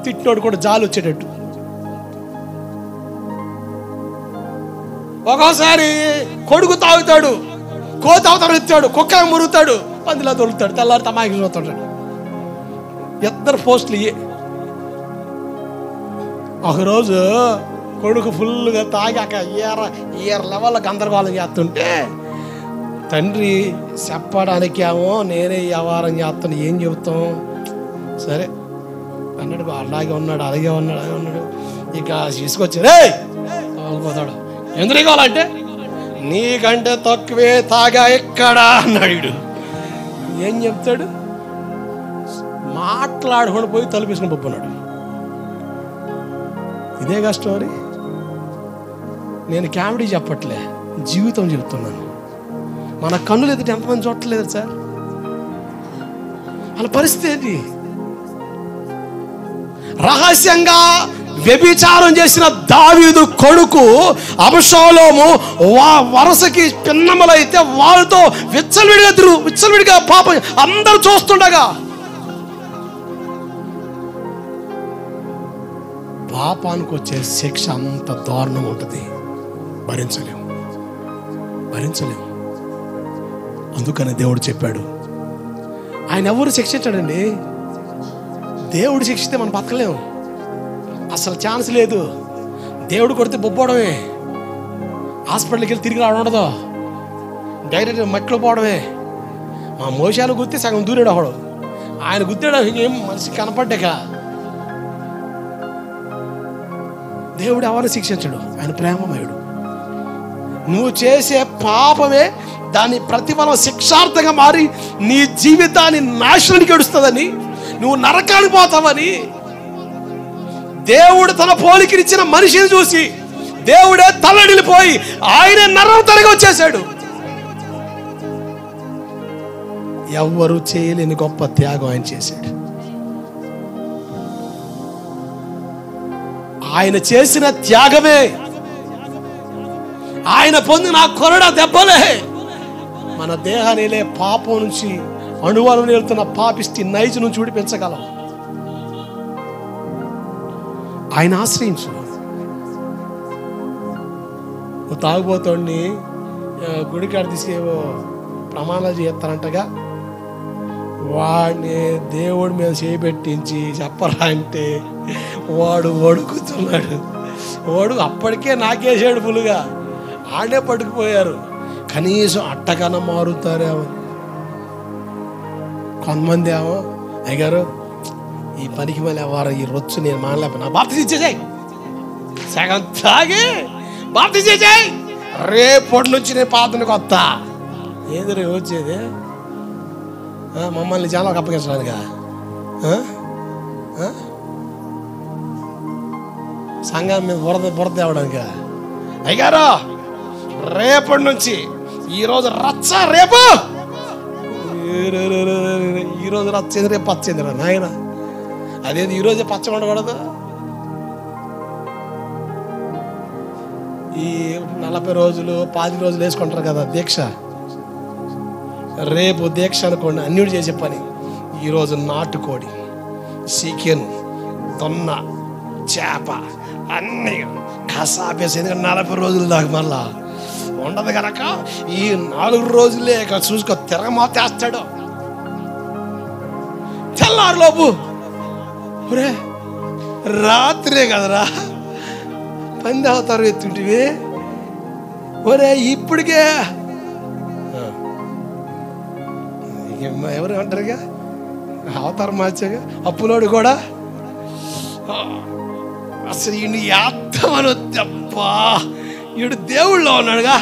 తిట్టినోడు కూడా జాలి వచ్చేటట్టు. ఒక్కోసారి కొడుకు తాగుతాడు, కోత అవతరం ఎత్తాడు, కుక్కలాగా మురుగుతాడు, పందిలా తొలుతాడు, తెల్లారితే అమాయకం చూస్తాడు. ఇద్దరు పోస్టులు ఇయ్యే. ఒకరోజు కొడుకు ఫుల్గా తాగాక ఈర లెవెల్లో గందరగోళం చేస్తుంటే తండ్రి చెప్పడానికి ఏమో నేనే వ్యవహారం చేస్తాను, ఏం చెబుతాం, సరే అన్నాడు. అలాగే ఉన్నాడు. ఇక తీసుకొచ్చారు, పోతాడు. ఎందుకు కావాలంటే నీకంటే తక్కువే తాగా ఎక్కడా అన్నాడు. ఏం చెప్తాడు? మాట్లాడుకొని పోయి తలుపేసుకుని పప్పున్నాడు. ఇదేగా స్టోరీ. నేను కామెడీ చెప్పట్లే, జీవితం చెప్తున్నాను. మన కన్నులు ఎదుటి ఎంతమంది చూడట్లేదు సార్? వాళ్ళ పరిస్థితి ఏంటి? రహస్యంగా వ్యభిచారం చేసిన దావీదు కొడుకు అబషాలోము వరసకి పిన్నమలైతే వాళ్ళతో విచ్చలవిడిగా పాపం అందరూ చూస్తుండగా పాపానికి వచ్చే శిక్ష అంత దారుణం ఉంటుంది, భరించలేము. అందుకని దేవుడు చెప్పాడు. ఆయన ఎవరు శిక్షించాడండి? దేవుడు శిక్షిస్తే మనం బతకలేము, అసలు ఛాన్స్ లేదు. దేవుడు కొడితే బొబ్బోవడమే, హాస్పిటల్కి వెళ్ళి తిరిగి రావడం ఉండదు, డైరెక్ట్ మట్టిలో పోవడమే. మా మోసాలు గుర్తి సగం దూరాడు ఒకడు, ఆయన గుద్దాడు, ఇంకేం మనిషి కనపడ్డాక. దేవుడు ఎవరిని శిక్షించడు, ఆయన ప్రేమమయుడు. నువ్వు చేసే పాపమే దాని ప్రతిఫలం శిక్షార్థంగా మారి నీ జీవితాన్ని నాశనానికి ఏడుస్తుందని, నువ్వు నరకానికి పోతావని దేవుడు తన పోలికనిచ్చిన మనిషిని చూసి దేవుడే తల్లడిల్లిపోయి ఆయనే నరం తరగి వచ్చేసాడు. ఎవ్వరూ చేయలేని గొప్ప త్యాగం ఆయన చేశాడు. ఆయన చేసిన త్యాగమే, ఆయన పొందిన కొరడా దెబ్బలే మన దేహానిలే పాపం నుంచి అణువాలు నేలుతున్న పాపిష్టి నైజు నుంచి విడిపించగలం. ఆయన ఆశ్రయించు. తాగుబోతోడిని గుడికాడ తీసుకేవో ప్రమాణాలు చేస్తారంటగా, వాడిని దేవుడి మీద చేపెట్టించి చెప్పరా అంటే వాడు వడుకుతున్నాడు. అప్పటికే నాకేసాడు ఫుల్గా, ఆడే పట్టుకుపోయారు. కనీసం అట్టకన్నా మారుతారేమో. కొంతమంది ఏమో అయ్యగారు ఈ పనికి మళ్ళీ ఎవరు ఈ రొచ్చు నేను మానలేకపోయినా బాప్తిజం ఇచ్చేసాయి, సగం తాగి బాప్తిజం ఇచ్చేసాయి, రేపటి నుంచి నేను పాతనికి వస్తా. ఏది రే వచ్చేది? మమ్మల్ని చాలా అప్పగించడానికా? సంఘం మీద బురద తేవడానికా? అయ్యారో రేపటి నుంచి ఈరోజు రచ్చ, రేపు ఈరోజు రచ్చేది, రేపు పచ్చేది రా నాయన. అదేది ఈరోజే పచ్చ ఉండకూడదు. ఈ 40 రోజులు 50 రోజులు వేసుకుంటారు కదా దీక్ష, రేపు దీక్ష అనుకోండి అన్నిటి చేసే పని. ఈరోజు నాటుకోడి, చికెన్, దొన్న, చేప అన్నీ కసాపేసి. ఎందుకంటే 40 రోజుల దాకా మళ్ళా ఉండదు కనుక ఈ 4 రోజులే చూసుకో తిరగమోతేస్తాడు. తెల్లారులోపు ఒరే రాత్రే కదరా పంది అవతారం ఎత్తుంటివి, ఒరే ఇప్పటికే ఎవరు అంటారుగా అవతారం మార్చాగా అప్పులోడు కూడా అసలు ఈయన యాత్తమను తప్పా, ఈడు దేవుళ్ళో ఉన్నాడుగా.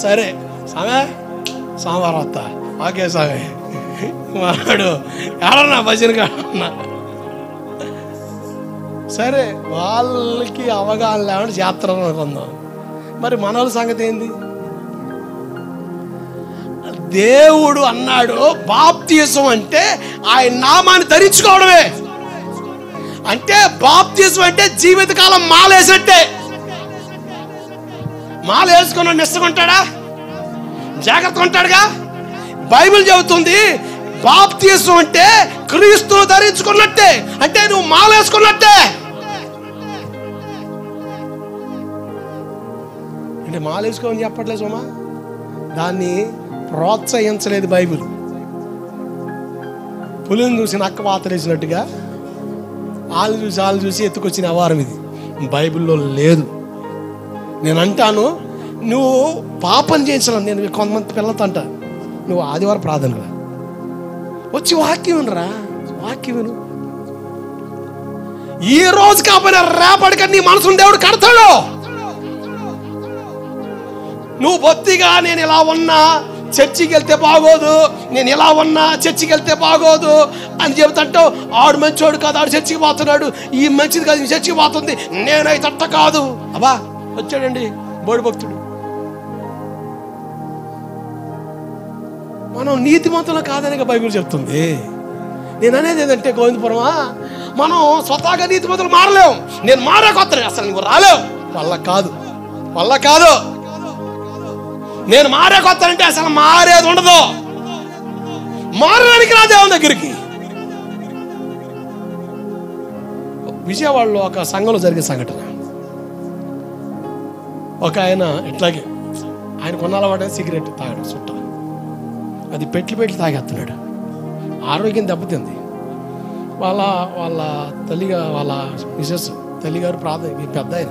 సరే సామే, సోమవారం వస్తా, ఓకే సామే వాడు ఎవరన్నా భజనగా అన్నా. సరే వాళ్ళకి అవగాహన లేకుండా జాతర అనుకుందాం. మరి మన వాళ్ళ సంగతి ఏంది? దేవుడు అన్నాడు బాప్తిసం అంటే ఆయన నామాన్ని ధరించుకోవడమే. అంటే బాప్తిసం అంటే జీవితకాలం మాలేసట్టే. మాల వేసుకున్నాడు నిష్టకుంటాడా? జాగ్రత్తగా ఉంటాడుగా. బైబిల్ చెబుతుంది బాప్తిసం అంటే క్రీస్తును ధరించుకున్నట్టే, అంటే నువ్వు మాల వేసుకున్నట్టే. అంటే మాల వేసుకోమని చెప్పట్లేదు సోమా, దాన్ని ప్రోత్సహించలేదు బైబిల్. పులిని చూసి నక్క పాతలేసినట్టుగా వాళ్ళు చూసి ఎత్తుకొచ్చిన అవారం ఇది బైబిల్లో లేదు. నేను అంటాను, నువ్వు పాపం చేయించడం. నేను కొంతమంది పిల్లలతో అంటా, నువ్వు ఆదివారం ప్రార్థనరా వచ్చి వాక్యం వినరా, వాక్యం విను. ఈ రోజు కాకపోయినా రేపటికి నీ మనసును దేవుడు కడతాడు. నువ్వు బొత్తిగా నేను ఇలా ఉన్నా చర్చికి వెళ్తే బాగోదు, నేను ఇలా ఉన్నా చర్చికి వెళ్తే బాగోదు అని చెబుతుంటావు. ఆడు మంచోడు కాదు, ఆడు చర్చికి పోతున్నాడు, ఈ మంచిది కాదు, ఈ చర్చికి పోతుంది, నేనైతే అట్ట కాదు. అబ్బా వచ్చాడండి బోడి భక్తుడు. మనం నీతిమంతులు కాదని బైబిల్ చెప్తుంది. నేను అనేది ఏంటంటే గోవిందపురమా, మనం స్వతహాగా నీతిమంతులు మారలేము. నేను మారే కొత్త అసలు నువ్వు రాలేవు, వల్ల కాదు. నేను మారే కొత్త అంటే అసలు మారేది ఉండదు. మారడానికి రా దేవుని దగ్గరికి. విజయవాడలో ఒక సంఘంలో జరిగే సంఘటన. ఒక ఆయన ఇట్లాగే ఆయన కొన్నాళ్ళ సిగరెట్ తాగాడు, చుట్ట అది పెట్టి తాగేస్తున్నాడు. ఆరోగ్యం దెబ్బతింది. వాళ్ళ తల్లిగా వాళ్ళ మిసెస్ తల్లిగారు పెద్ద ఆయన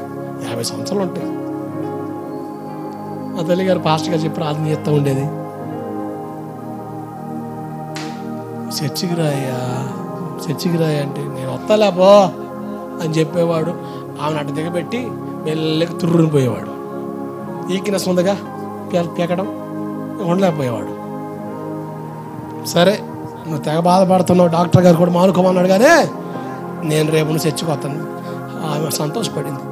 50 సంవత్సరాలు ఉంటాయి. ఆ తల్లిగారు పాస్టర్ గారు చెప్పి ప్రార్థన చేస్తూ ఉండేది. చర్చికి రాయ అంటే నేను వస్తాలే బో అని చెప్పేవాడు. ఆమెను అటు దిగబెట్టి మెల్లగా తుర్రుని పోయేవాడు. ఈకినెస్ ఉందిగా పీకడం ఉండలేకపోయేవాడు. సరే నువ్వు తెగ బాధపడుతున్నావు, డాక్టర్ గారు కూడా మానుకోమన్నాడు. కానీ నేను రేపు నువ్వు చర్చికి వస్తాను. ఆమె సంతోషపడింది.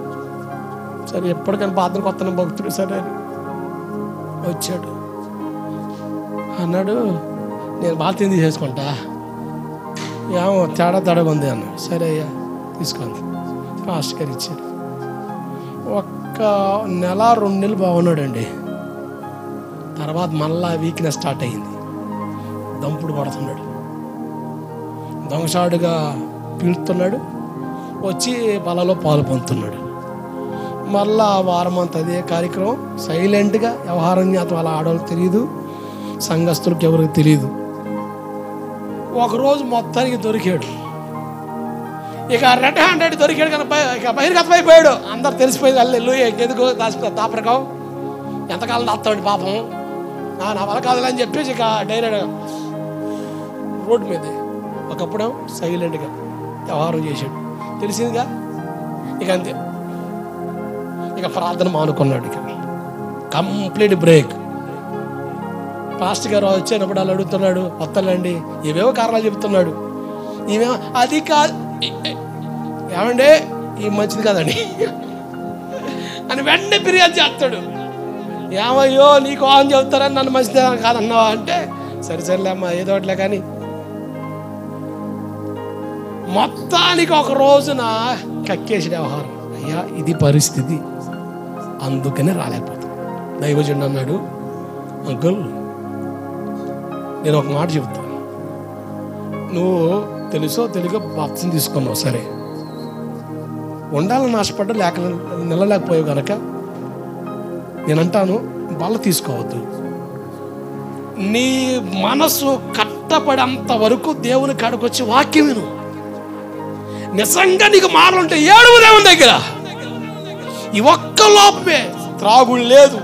సరే ఎప్పటికైనా బాధకు వస్తాను భక్తుడు. సరే వచ్చాడు, అన్నాడు నేను బాధ్యత తీసేసుకుంటా, ఏమో తేడా ఉంది అన్నాడు. సరే అయ్యా తీసుకోండి. పాస్టర్ గారు ఇచ్చాడు. ఒక్క నెల 2 నెలలు బాగున్నాడండి. తర్వాత మళ్ళా వీక్నెస్ స్టార్ట్ అయ్యింది. దంపుడు పడుతున్నాడు, దొంగసాడుగా పీలుతున్నాడు, వచ్చి బలలో పాలు పొందుతున్నాడు. మళ్ళా వారం అంతా అదే కార్యక్రమం. సైలెంట్గా వ్యవహారం చేత వాళ్ళ ఆడవాళ్ళకి తెలియదు, సంఘస్థులకు ఎవరికి తెలియదు. ఒకరోజు మొత్తానికి దొరికాడు. ఇక రెడ్ హ్యాండెడ్ దొరికాడు కానీ ఇక బహిర్గతమైపోయాడు. అందరు తెలిసిపోయింది. అల్లెల్లు ఎందుకు దాపరకం, ఎంతకాలం దాస్తాడు పాపం, నా వల్ల కాదులే అని చెప్పేసి ఇక డైరెక్ట్ రోడ్డు మీదే ఒకప్పుడు సైలెంట్గా వ్యవహారం చేశాడు. తెలిసిందిగా ఇక అంతే. ఇక ప్రార్థన మానుకున్నాడు. ఇక కంప్లీట్ బ్రేక్. పాస్టర్ గారు వచ్చేటప్పుడు వాళ్ళు అడుగుతున్నాడు, వస్తానండి, ఏవేవో కారణాలు చెప్తున్నాడు. ఈమెమో అది కాదు, ఏమండి ఈ మంచిది కాదండి అని వెంటనే ఫిర్యాదు చేస్తాడు. ఏమయ్యో నీకు ఆన్ చెబుతారని నన్ను మంచిది కాదన్నావా అంటే సరేలే అమ్మా ఏదో ఒకటిలే. కానీ మొత్తానికి ఒక రోజున కక్కేసి వ్యవహారం. అయ్యా ఇది పరిస్థితి, అందుకనే రాలేకపోతాను. దైవజనుడు అన్నాడు, అంకుల్ నేను ఒక మాట చెబుతాను, నువ్వు తెలుసో తెలుగో బాప్తిసం తీసుకున్నావు, సరే ఉండాలని ఆశపడ్డా నిలలేకపోయావు కనుక నేనంటాను బల్ల తీసుకోవద్దు. నీ మనసు కట్టపడేంత వరకు దేవుని కాడికి వచ్చి వాక్యం విను. నిజంగా నీకు మారాలంటే ఏడువు దేవుని దగ్గర. ఈ ఒక్క లోపమే, త్రాగుడు లేదు,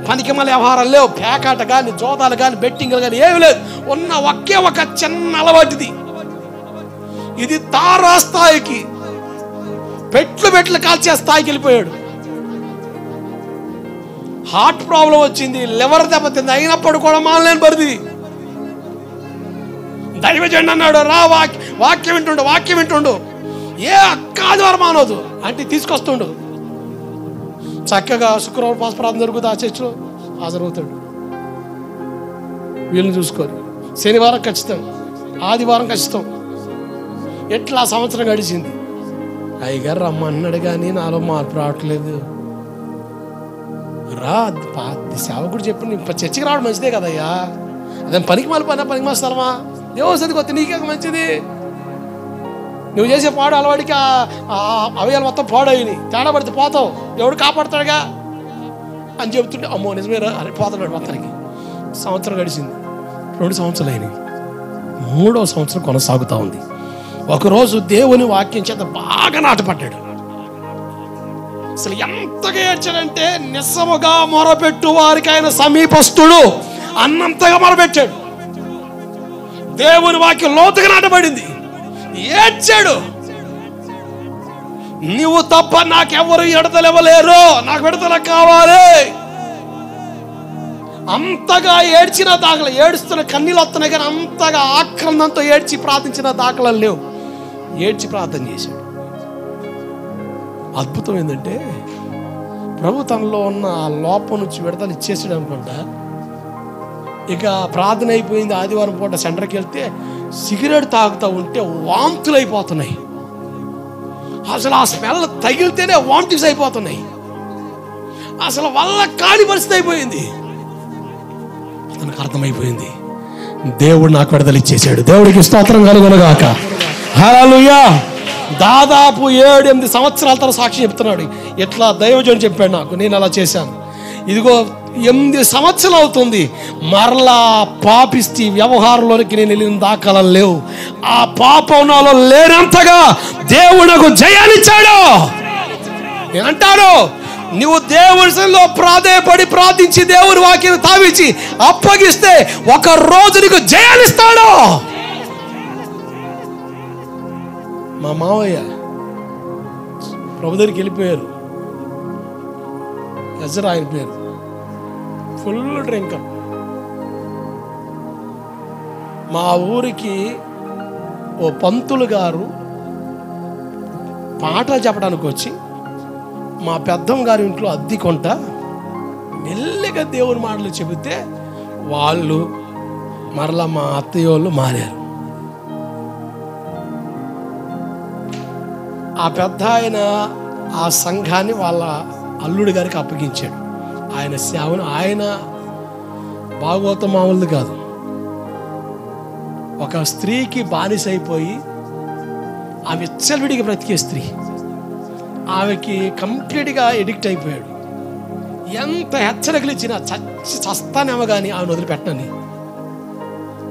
పనికి మళ్ళీ వ్యవహారాలు లేవు, పేకాట కానీ జోదాలు కానీ బెట్టింగ్లు కానీ ఏమి లేదు. ఉన్న ఒకే ఒక చిన్న అలవాటిది. ఇది తారాస్థాయికి పెట్లు కాల్చే స్థాయికి వెళ్ళిపోయాడు. హార్ట్ ప్రాబ్లం వచ్చింది, లివర్ దెబ్బతింది, అయినప్పుడు కూడా మానలేని పరిధి. దైవజనుడు అన్నాడు, రా వాక్యం వింటుండు. ఏ ఆదివారం మానవద్దు అంటే తీసుకొస్తుండు. చక్కగా శుక్రవారం పాస్ ప్రార్థన జరుగుతుంది, ఆ చర్చిలో హాజరవుతాడు. వీళ్ళని చూసుకొని శనివారం ఖచ్చితం, ఆదివారం ఖచ్చితం. ఎట్లా సంవత్సరం గడిచింది. అయ్యగారు రమ్మన్నాడు కానీ నాలో మార్పు రావట్లేదు. రా సేవకుడు చెప్పి చర్చికి రావడం మంచిదే కదయ్యా. అదే పనికి మాలి స్థలమా? దేవస్థానికి వస్తే నీకే మంచిది. నువ్వు చేసే పాడు అలవాడికి అవయాలు మొత్తం పాడయ్యి తేడా పడితే పోతావు, ఎవడు కాపాడుతాడుగా అని చెబుతుంటే అమ్మో నిజమేరా అని పోతున్నాడు మొత్తానికి. సంవత్సరం గడిచింది, 2 సంవత్సరాలు అయినాయి, 3వ సంవత్సరం కొనసాగుతూ ఉంది. ఒకరోజు దేవుని వాక్యం చేత బాగా నాటపడ్డాడు. అసలు ఎంతగా ఏడ్చాడంటే నిస్సముగా మొరపెట్టు వారికి ఆయన సమీపస్తుడు అన్నంతగా మొరపెట్టాడు. దేవుని వాక్యం లోతుగా నాటబడింది. ఏడ్చాడు, నువ్వు తప్ప నాకెవరు విడుదలవ్వలేరు, నాకు విడుదల కావాలి. అంతగా ఏడ్చిన దాఖలు, ఏడుస్తున్న కన్నీళ్ళు వస్తున్నాయి కానీ అంతగా ఆక్రందంతో ఏడ్చి ప్రార్థించిన దాఖలు లేవు. ఏడ్చి ప్రార్థన చేశాడు. అద్భుతం ఏంటంటే ప్రభు తనలో ఉన్న ఆ లోపం నుంచి విడుదల ఇచ్చేసాడు అనుకుంటా. ఇక ప్రార్థన అయిపోయింది. ఆదివారం పూట సెంటర్కి వెళ్తే సిగరెట్ తాగుతూ ఉంటే వాంతులు అయిపోతున్నాయి. అసలు ఆ స్మెల్ తగిలితేనే వాంటింగ్స్ అయిపోతున్నాయి. అసలు వల్ల కాని పరిస్థితి అయిపోయింది. అతనికి అర్థమైపోయింది, దేవుడు నాకు విడుదల ఇచ్చేసాడు. దేవుడికి స్తోత్రం కలుగునుగాక. హల్లెలూయా. దాదాపు 7-8 సంవత్సరాల తర్వాత సాక్షి చెప్తున్నాడు. ఎట్లా దైవజనుడు చెప్పాడు నాకు, నేను అలా చేశాను. ఇదిగో 8 సంవత్సరాలు అవుతుంది, మరలా పాపిస్తి వ్యవహారంలోనికి నేను వెళ్ళిన దాఖలాలు లేవు. ఆ పాపం నాలో లేనంతగా దేవుడు నాకు జయాన్నిచ్చాడు. నేనంటాను, నువ్వు దేవుడిలో ప్రాధేయపడి ప్రార్థించి దేవుని వాక్యాన్ని తావించి అప్పగిస్తే ఒక రోజు నీకు జయాన్నిస్తాడు. మా మావయ్య ప్రభు దగ్గరికి వెళ్ళిపోయారు. ఎజరా ఆయన పేరు. Full drinker. మా ఊరికి ఓ పంతులు గారు పాటలు చెప్పడానికి వచ్చి మా పెద్దమ్మ గారి ఇంట్లో అద్దె కొంట మెల్లగా దేవుని మాటలు చెబితే వాళ్ళు మరలా మా అత్తయ్య వాళ్ళు మారారు. ఆ పెద్ద ఆయన ఆ సంఘాన్ని వాళ్ళ అల్లుడి గారికి అప్పగించాడు. ఆయన సేవను ఆయన భాగవత మామూలు కాదు. ఒక స్త్రీకి బానిస అయిపోయి ఆమె విచ్చలవిడిగా బ్రతికే స్త్రీ, ఆమెకి కంప్లీట్గా ఎడిక్ట్ అయిపోయాడు. ఎంత హెచ్చరికలు ఇచ్చినా చస్తానేమో కానీ ఆమెను వదిలిపెట్టని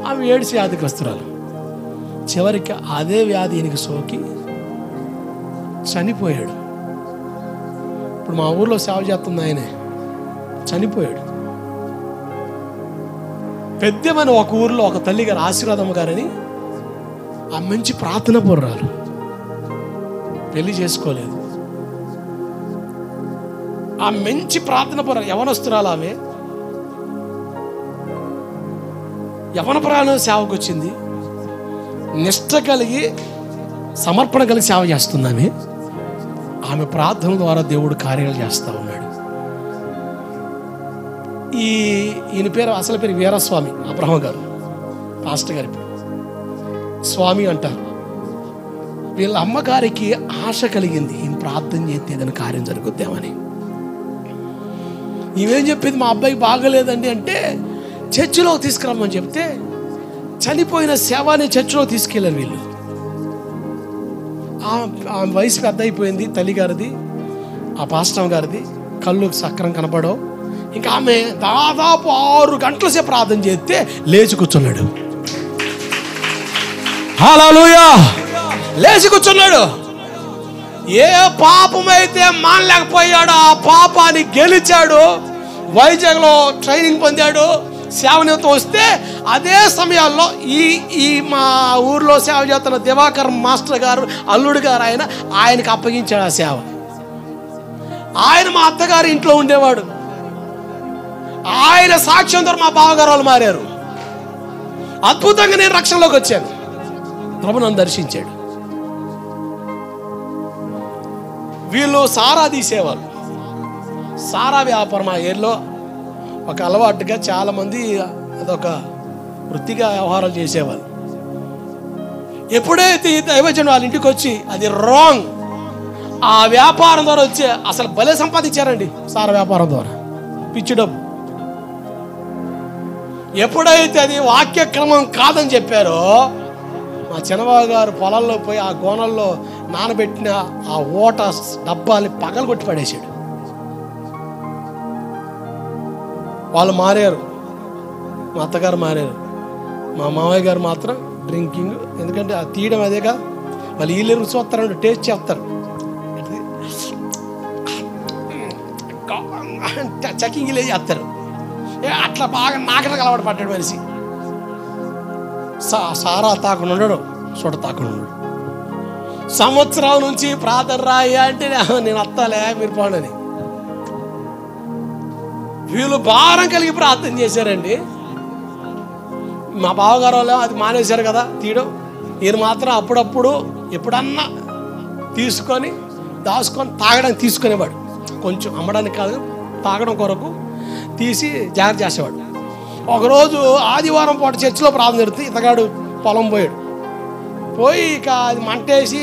ఆమె ఏడ్చి వ్యాధిగ్రస్తురాలు. చివరికి అదే వ్యాధి ఈయనకి సోకి చనిపోయాడు. ఇప్పుడు మా ఊర్లో సేవ చేస్తుంది ఆయనే, చనిపోయాడు. పెద్దమని ఒక ఊర్లో ఒక తల్లి గారు ఆశీర్వాదమ్మ గారని ఆ మంచి ప్రార్థన పొర్రాలు, పెళ్లి చేసుకోలేదు. ఆ మంచి ప్రార్థన పొర్రాలు యవనస్తురాలు. ఆమె యవనపురాలు సేవకు వచ్చింది. నిష్ట కలిగి సమర్పణ కలిగి సేవ చేస్తుంది. ఆమె ప్రార్థన ద్వారా దేవుడు కార్యాలు చేస్తూ ఉన్నాడు. ఈయన పేరు అసలు పేరు వీరస్వామి అబ్రహం గారు, పాస్టర్ గారి పేరు స్వామి అంటారు. వీళ్ళ అమ్మగారికి ఆశ కలిగింది, ఈయన ప్రార్థన చేస్తే ఏదైనా కార్యం జరుగుద్దామని. ఈమెం చెప్పింది, మా అబ్బాయికి బాగలేదండి అంటే చర్చిలో తీసుకురమ్మని చెప్తే చనిపోయిన శవాన్ని చర్చిలో తీసుకెళ్ళారు వీళ్ళు. ఆ వయసు పెద్ద అయిపోయింది తల్లిగారిది, ఆ పాస్టర్ గారిది. కళ్ళు సక్రం కనపడవు. ఇంకా ఆమె దాదాపు 6 గంటల సేపు ప్రార్థన చేస్తే లేచి కూర్చున్నాడు. హల్లెలూయా. లేచి కూర్చున్నాడు. ఏ పాపమైతే మానలేకపోయాడో ఆ పాపాన్ని గెలిచాడు. వైజాగ్లో ట్రైనింగ్ పొందాడు. సేవ నిమిత్తం వస్తే అదే సమయాల్లో ఈ మా ఊర్లో సేవ చేస్తున్న దివాకర్ మాస్టర్ గారు అల్లుడు గారు ఆయనకి అప్పగించాడు ఆ సేవ. ఆయన మా అత్తగారి ఇంట్లో ఉండేవాడు. ఆయన సాక్ష్యం ద్వారా మా బావగారు వాళ్ళు మారారు. అద్భుతంగా నేను రక్షణలోకి వచ్చాను. ప్రభు నన్ను దర్శించాడు. వీళ్ళు సారా తీసేవాళ్ళు. సారా వ్యాపారం ఆ ఏరియాలో ఒక అలవాటుగా చాలామంది అదొక వృత్తిగా వ్యవహారాలు చేసేవాళ్ళు. ఎప్పుడైతే దైవజనుడు వాళ్ళ ఇంటికి వచ్చి అది రాంగ్, ఆ వ్యాపారం ద్వారా వచ్చే అసలు భలే సంపాదించారండి సారా వ్యాపారం ద్వారా పిచ్చి డబ్బు. ఎప్పుడైతే అది వాక్యక్రమం కాదని చెప్పారో మా చిన్నబాబు గారు పొలాల్లో పోయి ఆ గోనల్లో నానబెట్టిన ఆ ఓట డబ్బాని పగలు కొట్టి పడేసాడు. వాళ్ళు మారారు, మా అత్తగారు మారారు. మా మామయ్య గారు మాత్రం డ్రింకింగ్. ఎందుకంటే ఆ తీయడం అదేగా, వాళ్ళు వీళ్ళు రుచి వస్తారంటే టేస్ట్ చేస్తారు, చకింగ్ లే చేస్తారు. అట్లా బాగా నాకటకు అలవాటు పడ్డాడు మనిషి. సారా తాకుండా ఉండడు, చూడ తాకుండా ఉండడు. సంవత్సరాల నుంచి ప్రార్థన రాయి అంటే నేను అత్తాలే మీరు పోండి. వీళ్ళు భారం కలిగి ప్రార్థన చేశారండి. మా బావగారు వాళ్ళు అది మానేశారు కదా తీయడం. ఈయన మాత్రం అప్పుడప్పుడు ఎప్పుడన్నా తీసుకొని దాచుకొని తాగడానికి తీసుకునేవాడు. కొంచెం అమ్మడానికి కాదు, తాగడం కొరకు తీసి జాగ్రత్త చేసేవాడు. ఒకరోజు ఆదివారం పూట చర్చిలో ప్రార్థన జరుగుతూ ఇతగాడు పొలం పోయాడు. పోయి ఇక అది మంటేసి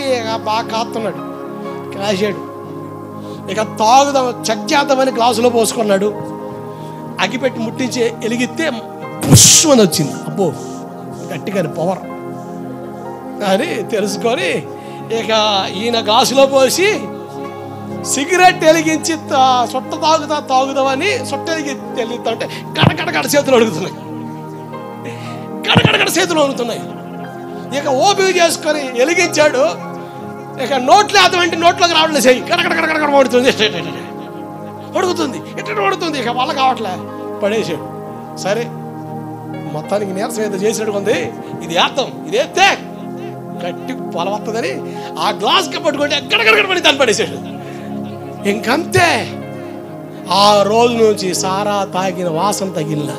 బాగా కాస్తున్నాడు, కాసాడు. ఇక తాగుదాం చెక్ చేద్దామని గ్లాసులో పోసుకున్నాడు. అగిపెట్టి ముట్టించి ఎలిగితే పుష్మని వచ్చింది. అబ్బో గట్టిగా పవర్ అని తెలుసుకొని ఇక ఈయన గ్లాసులో పోసి సిగరెట్ వెలిగించి సొట్ట తాగుదామని సొట్ట వెలిగిస్తుంటే కడకడకడ చేతులు అడుగుతున్నాయి, కడకడకడ చేతులు అడుగుతున్నాయి. ఇక ఓపిక చేసుకొని వెలిగించాడు. ఇక నోట్లో అటువంటి నోట్లోకి రావట్లేదు, చెయ్యి కడకడకడకడ పడుతుంది, పడుకుతుంది ఎట్లా పడుతుంది. ఇక వల్ల కావట్లే, పడేసాడు. సరే మొత్తానికి నీరసం ఏదో చేసినట్టు ఉంది, ఇది వేద్దాం, ఇది వేస్తే గట్టి పొలం వస్తుందని ఆ గ్లాస్కి పట్టుకుంటే ఎక్కడెక్కడ పడి దాన్ని పడేసాడు. ఇంకంతే. ఆ రోజు నుంచి సారా తాగిన వాసన తగిలిన,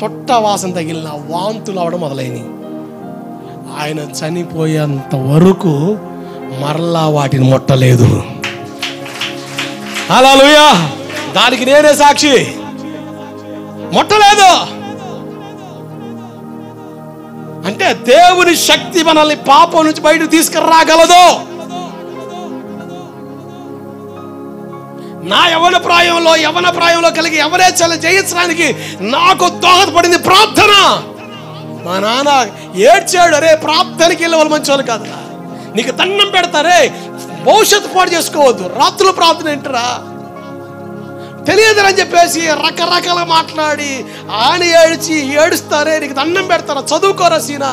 చుట్ట వాసన తగిలిన, వాంతులు అవడం మొదలైనవి. ఆయన చనిపోయేంత వరకు మరలా వాటిని ముట్టలేదు. హల్లెలూయా, దానికి నేనే సాక్షి. ముట్టలేదు అంటే దేవుని శక్తి మనల్ని పాపం నుంచి బయటకు తీసుకురాగలదు. నా యవన ప్రాయంలో కలిగి ఎవరేచ్ఛలు జయించడానికి నాకు దోహదపడింది ప్రార్థన. మా నాన్న ఏడ్చాడు, అరే ప్రార్థనకి వెళ్ళే వాళ్ళు మంచి వాళ్ళు కాదు, నీకు దండం పెడతారే, భవిష్యత్తు పాటు చేసుకోవద్దు, రాత్రులు ప్రార్థన ఏంటరా తెలియదని చెప్పేసి రకరకాల మాట్లాడి ఆయన ఏడుస్తారే, నీకు దండం పెడతారా, చదువుకోరా సీనా,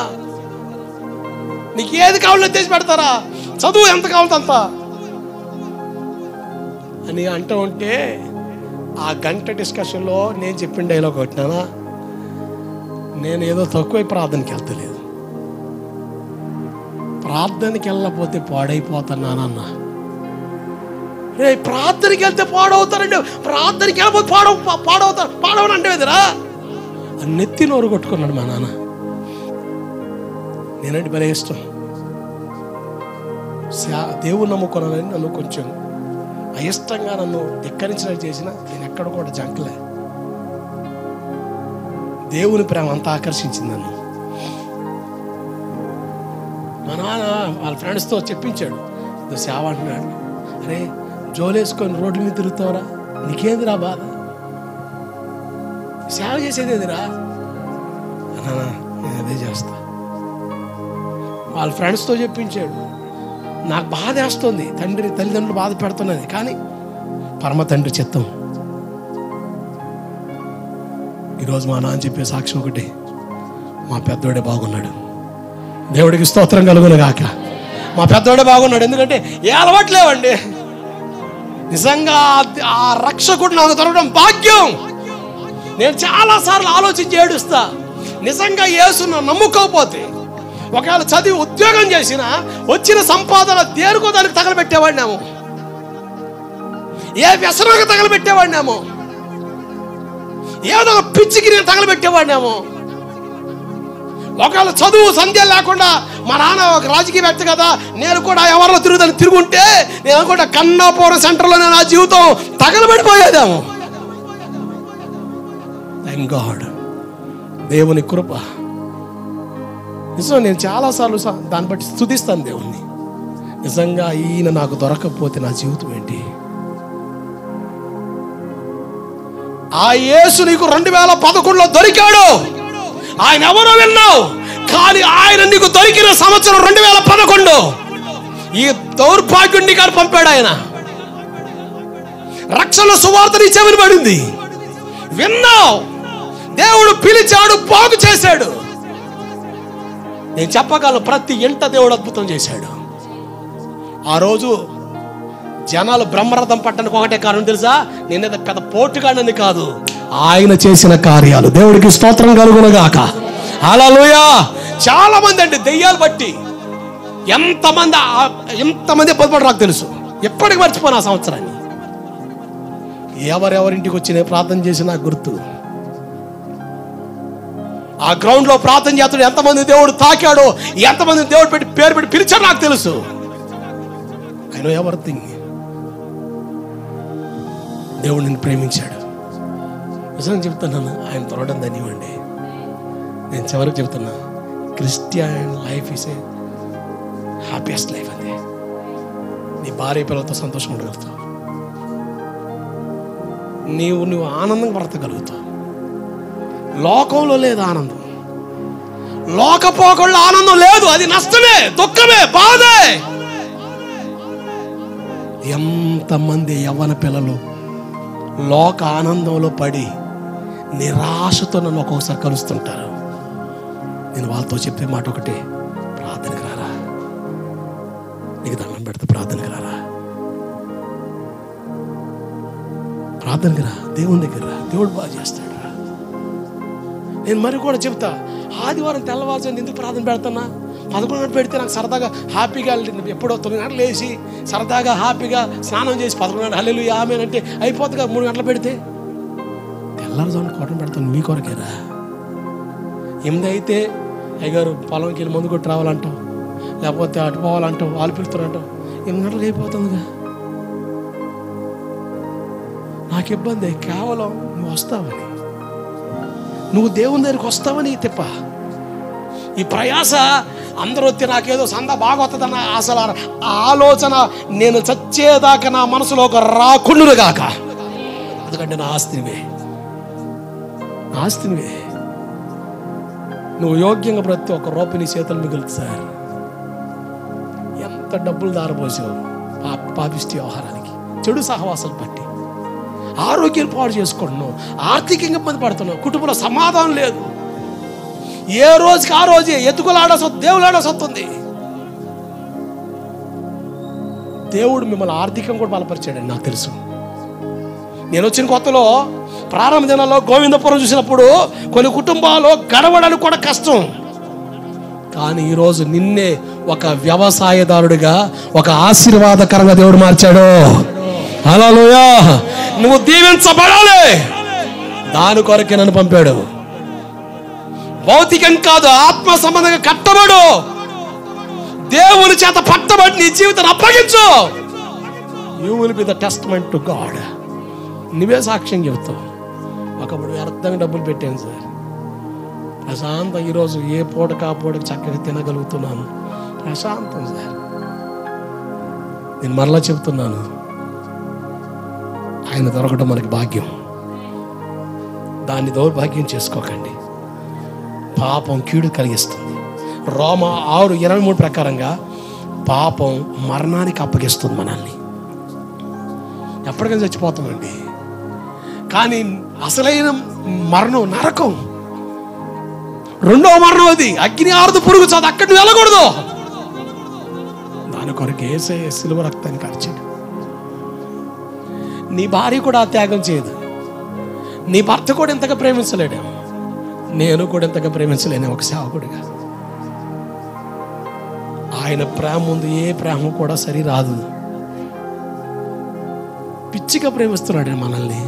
నీకు ఏది కావాలో తెచ్చి పెడతారా, చదువు ఎంత కావాలంటే అంత అని అంటూ ఉంటే ఆ గంట డిస్కషన్లో నేను చెప్పిన డైలాగ్ కొట్టినానా, నేను ఏదో తక్కువ ప్రార్థనకి వెళ్తలేదు, ప్రార్థనకి వెళ్ళకపోతే పాడైపోతున్నానన్న. రే ప్రార్థనకి వెళ్తే పాడవుతారండి, ప్రార్థనకి వెళ్ళకపోతే పాడవని అంటే ఎదురా నెత్తి నోరు కొట్టుకున్నాడు మా నాన్న. నేనంటే భలే ఇష్టం, దేవుని నమ్ముకున్నానని నన్ను కొంచెం అయిష్టంగా నన్ను ధిక్కరించినట్టు చేసిన నేను ఎక్కడ కూడా జంకలే. దేవుని ప్రేమ అంతా ఆకర్షించింది నన్ను. మా నాన్న వాళ్ళ ఫ్రెండ్స్తో చెప్పించాడు, సేవ అంటున్నాడు, అరే జోలేసుకొని రోడ్ల మీద తిరుగుతావురా, నీకేందిరా బాధ, సేవ చేసేదేదిరా అన్నా, నేను అదే చేస్తా. వాళ్ళ ఫ్రెండ్స్తో చెప్పించాడు. నాకు బాధ వేస్తుంది, తల్లిదండ్రులు బాధ పెడుతున్నది, కానీ పరమ తండ్రి చిత్తం. ఈరోజు మా నాన్న చెప్పే సాక్ష్యం ఒకటి, మా పెద్దోడే బాగున్నాడు, దేవుడికి స్తోత్రం కలుగును గాక. మా పెద్దోడే బాగున్నాడు, ఎందుకంటే ఏ నేను చాలాసార్లు ఆలోచించి ఏడుస్తా. నిజంగా యేసును నమ్ముకోకపోతే, ఒకవేళ చదివి ఉద్యోగం చేసినా వచ్చిన సంపాదన దేనికో దానికి తగలబెట్టేవాడినేమో, ఏ వ్యసనానికి తగలబెట్టేవాడినేమో, ఏదో ఒక పిచ్చికి నేను తగలబెట్టేవాడినేమో. ఒకవేళ చదువు సంధ్య లేకుండా మా నాన్న ఒక రాజకీయవేత్త కదా, నేను కూడా ఎవరిలో తిరుగుంటే నేను అనుకుంటా కన్నాపురం సెంటర్లోనే నా జీవితం తగలబడిపోయేదేమో. థాంక్ గాడ్, దేవుని కృప. నిజం, నేను చాలాసార్లు దాన్ని బట్టి స్తుతిస్తాను దేవుణ్ణి. నిజంగా ఈయన నాకు దొరకకపోతే నా జీవితం ఏంటి? ఆ యేసు నీకు 2011లో దొరికాడు. ఆయన ఎవరో విన్నావు, కానీ ఆయన నీకు దొరికిన సంవత్సరం 2011. ఈ దౌర్భాగ్యుడిని గారు పంపాడు. ఆయన రక్షణ సువార్త నీ చెవిని పడింది, విన్నావు, దేవుడు పిలిచాడు, బాగు చేశాడు. నేను చెప్పగలను, ప్రతి ఇంట దేవుడు అద్భుతం చేశాడు. ఆ రోజు జనాలు బ్రహ్మరథం పట్టడానికి ఒకటే కారణం తెలుసా? నేనేదో పెద్ద పోటుగాడని కాదు, ఆయన చేసిన కార్యాలు. దేవుడికి స్తోత్రం కలుగునుగాక. హల్లెలూయా. చాలా మంది అండి దెయ్యాలు బట్టి ఎంతమంది పొద్దుపడి నాకు తెలుసు, ఎప్పటికి మర్చిపోను ఆ సంవత్సరాన్ని. ఎవరెవరింటికి వచ్చి నేను ప్రార్థన చేసి నాకు గుర్తు. ఆ గ్రౌండ్ లో ప్రార్థన చేస్తాడు, ఎంతమంది దేవుడు తాకాడో, ఎంతమంది దేవుడు పేరు పెట్టి పిలిచాడు నాకు తెలుసు. I know everything. దేవుడు నిన్ను ప్రేమించాడు. నిజంగా చెప్తున్నాను, ఆయన తొలగడం ధన్యమండి. నేను చివరికి చెప్తున్నా, Christian life is a happiest life. అంతే. నీ భార్య పిల్లలతో సంతోషం ఉండగలుగుతావు, నువ్వు ఆనందంగా బ్రతకగలుగుతావు. లోకంలో లేదు ఆనందం, లోకపోకళ్ళ ఆనందం లేదు. అది నష్టమే, దుఃఖమే, బాధే. ఎంతమంది యవ్వన పిల్లలు లోక ఆనందంలో పడి నిరాశతో నన్ను ఒక్కొక్కసారి కలుస్తుంటారు. నేను వాళ్ళతో చెప్పే మాట ఒకటే, ప్రార్థనకు రారా, నీకు దండం పెడితే ప్రార్థనకు రారా, ప్రార్థనకు రా, దేవుని దగ్గర రా, దేవుడు బాగా చేస్తాడు రా. నేను మరి కూడా చెప్తా, ఆదివారం తెల్లవారుజామున ఎందుకు ప్రార్థన పెడుతున్నా? 11 గంటలు పెడితే నాకు సరదాగా హ్యాపీగా, ఎప్పుడో 9 గంటలు లేచి సరదాగా హ్యాపీగా స్నానం చేసి 11 గంటలు హల్లెలూయా ఆమేన్ అంటే అయిపోతుంది కదా. 3 గంటలు పెడితే తెల్లవారుజామున కోటం పెడతాను మీ కొరకేరా. 8 అయితే అయ్యగారు పొలంకి వెళ్ళి మందు కొట్టి రావాలంటావు, లేకపోతే అటు పోవాలంటావు, వాళ్ళు పిలుస్తారంటావు. 8 గంటలకు అయిపోతుందిగా. నాకు ఇబ్బంది కేవలం నువ్వు వస్తావని, నువ్వు దేవుని దగ్గరికి వస్తావని తిప్ప. ఈ ప్రయాస అందరూ వస్తే నాకేదో సంద బాగా వస్తుందన్న అసలు ఆలోచన నేను చచ్చేదాకా నా మనసులో ఒక రాకుండును గాక. ఎందుకంటే నా ఆస్తినివే, ఆస్తినివే. నువ్వు యోగ్యంగా ప్రతి ఒక్క రూపాయి నీ చేతులు మిగులుతుంది సార్. ఎంత డబ్బులు దారపోసావు పాపిష్టి వ్యవహారానికి, చెడు సహవాసాలు పట్టి ఆరోగ్యం పాడు చేసుకుంటున్నావు, ఆర్థికంగా ఇబ్బంది పడుతున్నావు, కుటుంబంలో సమాధానం లేదు. ఏ రోజుకి ఆ రోజే ఎత్తుకులాడాల్సి దేవులాడాల్సి వస్తుంది. దేవుడు మిమ్మల్ని ఆర్థికంగా కూడా బలపరిచాడని నాకు తెలుసు. నేను వచ్చిన కొత్తలో ప్రారంభ దినాల్లో గోవిందపురం చూసినప్పుడు కొన్ని కుటుంబాలు గడవడానికి కూడా కష్టం. కానీ ఈరోజు నిన్నే ఒక వ్యవసాయదారుడిగా, ఒక ఆశీర్వాదకరంగా దేవుడు మార్చాడు. హల్లెలూయా. నువ్వు దీవించబడాలి, దాని కొరకే నన్ను పంపాడు. భౌతికం కాదు, ఆత్మ సంబంధంగా కట్టబడు, దేవుని చేత పట్టబడి నీ జీవితాన్ని అప్పగించు. You will be the testament to God. నువ్వే సాక్ష్యం చెబుతావు. ఒకప్పుడు వ్యర్థంగా డబ్బులు పెట్టాను సార్, ప్రశాంతం. ఈరోజు ఏ పూట కాపోటకి చక్కగా తినగలుగుతున్నాను, ప్రశాంతం సార్. నేను మరలా చెబుతున్నాను, ఆయన దొరకడం మనకి భాగ్యం. దాన్ని దౌర్భాగ్యం చేసుకోకండి. పాపం కీడు కలిగిస్తుంది. రోమా 6:23 ప్రకారంగా పాపం మరణానికి అప్పగిస్తుంది మనల్ని. ఎప్పటికైనా చచ్చిపోతామండి, కానీ అసలైన మరణం నరకం. రెండవ మరణం అది అగ్ని ఆరుదు పురుగు చాదు, అక్కడి వెళ్ళకూడదు. దాని కొరకు యేసయ్య సిలువ రక్తాన్ని కార్చాడు. నీ భార్య కూడా త్యాగం చేయదు, నీ భర్త కూడా ఇంతగా ప్రేమించలేడేమో, నేను కూడా ఇంతగా ప్రేమించలేను ఒక సేవకుడిగా. ఆయన ప్రేమ ముందు ఏ ప్రేమ కూడా సరి రాదు. పిచ్చిగా ప్రేమిస్తున్నాడు మనల్ని.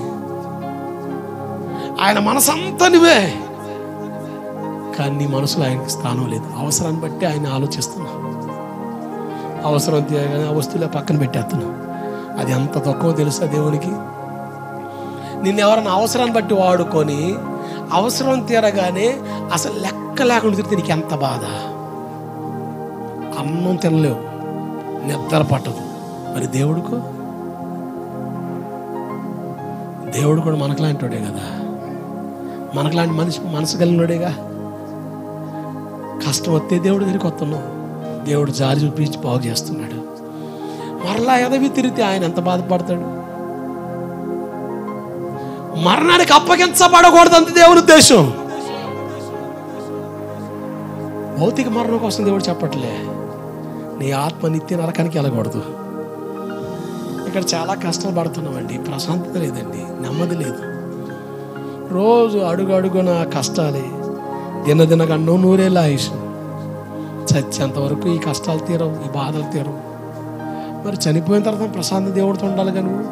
ఆయన మనసంతా నువ్వే, కానీ నీ మనసులో ఆయనకి స్థానం లేదు. అవసరాన్ని బట్టి ఆయన ఆలోచిస్తున్నావు. అవసరం తీయగానే ఆ వస్తువులే పక్కన పెట్టేస్తున్నావు. అది ఎంత దుఃఖమో తెలుసా దేవునికి? నిన్ను ఎవరైనా అవసరాన్ని బట్టి వాడుకొని అవసరం తీరగానే అసలు లెక్క లేకుండా తిరిగితే నీకు ఎంత బాధ. అన్నం తినలేవు, నిద్ర పట్టదు. మరి దేవుడు కూడా మనకులాంటి వాడే కదా, మనకులాంటి మనసు కలిగినోడేగా. కష్టం వస్తే దేవుడు దగ్గరికి వస్తున్నావు, దేవుడు జారి చూపించి బాగు చేస్తున్నాడు. మరలా ఎదవి తిరిగితే ఆయన ఎంత బాధపడతాడు. మరణానికి అప్పగించబడకూడదు అంత దేవుని ఉద్దేశం. భౌతిక మరణం కోసం దేవుడు చెప్పట్లే, నీ ఆత్మ నిత్య నరకానికి వెళ్ళకూడదు. ఇక్కడ చాలా కష్టాలు పడుతున్నామండి, ప్రశాంతత లేదండి, నెమ్మది లేదు. రోజు అడుగు అడుగున కష్టాలే, దినదిన గండం నూరేళ్ళ ఆయుష్. చచ్చేంతవరకు ఈ కష్టాలు తీరవు, ఈ బాధలు తీరవు. మరి చనిపోయిన తర్వాత ప్రశాంత దేవుడితో ఉండాలిగా నువ్వు.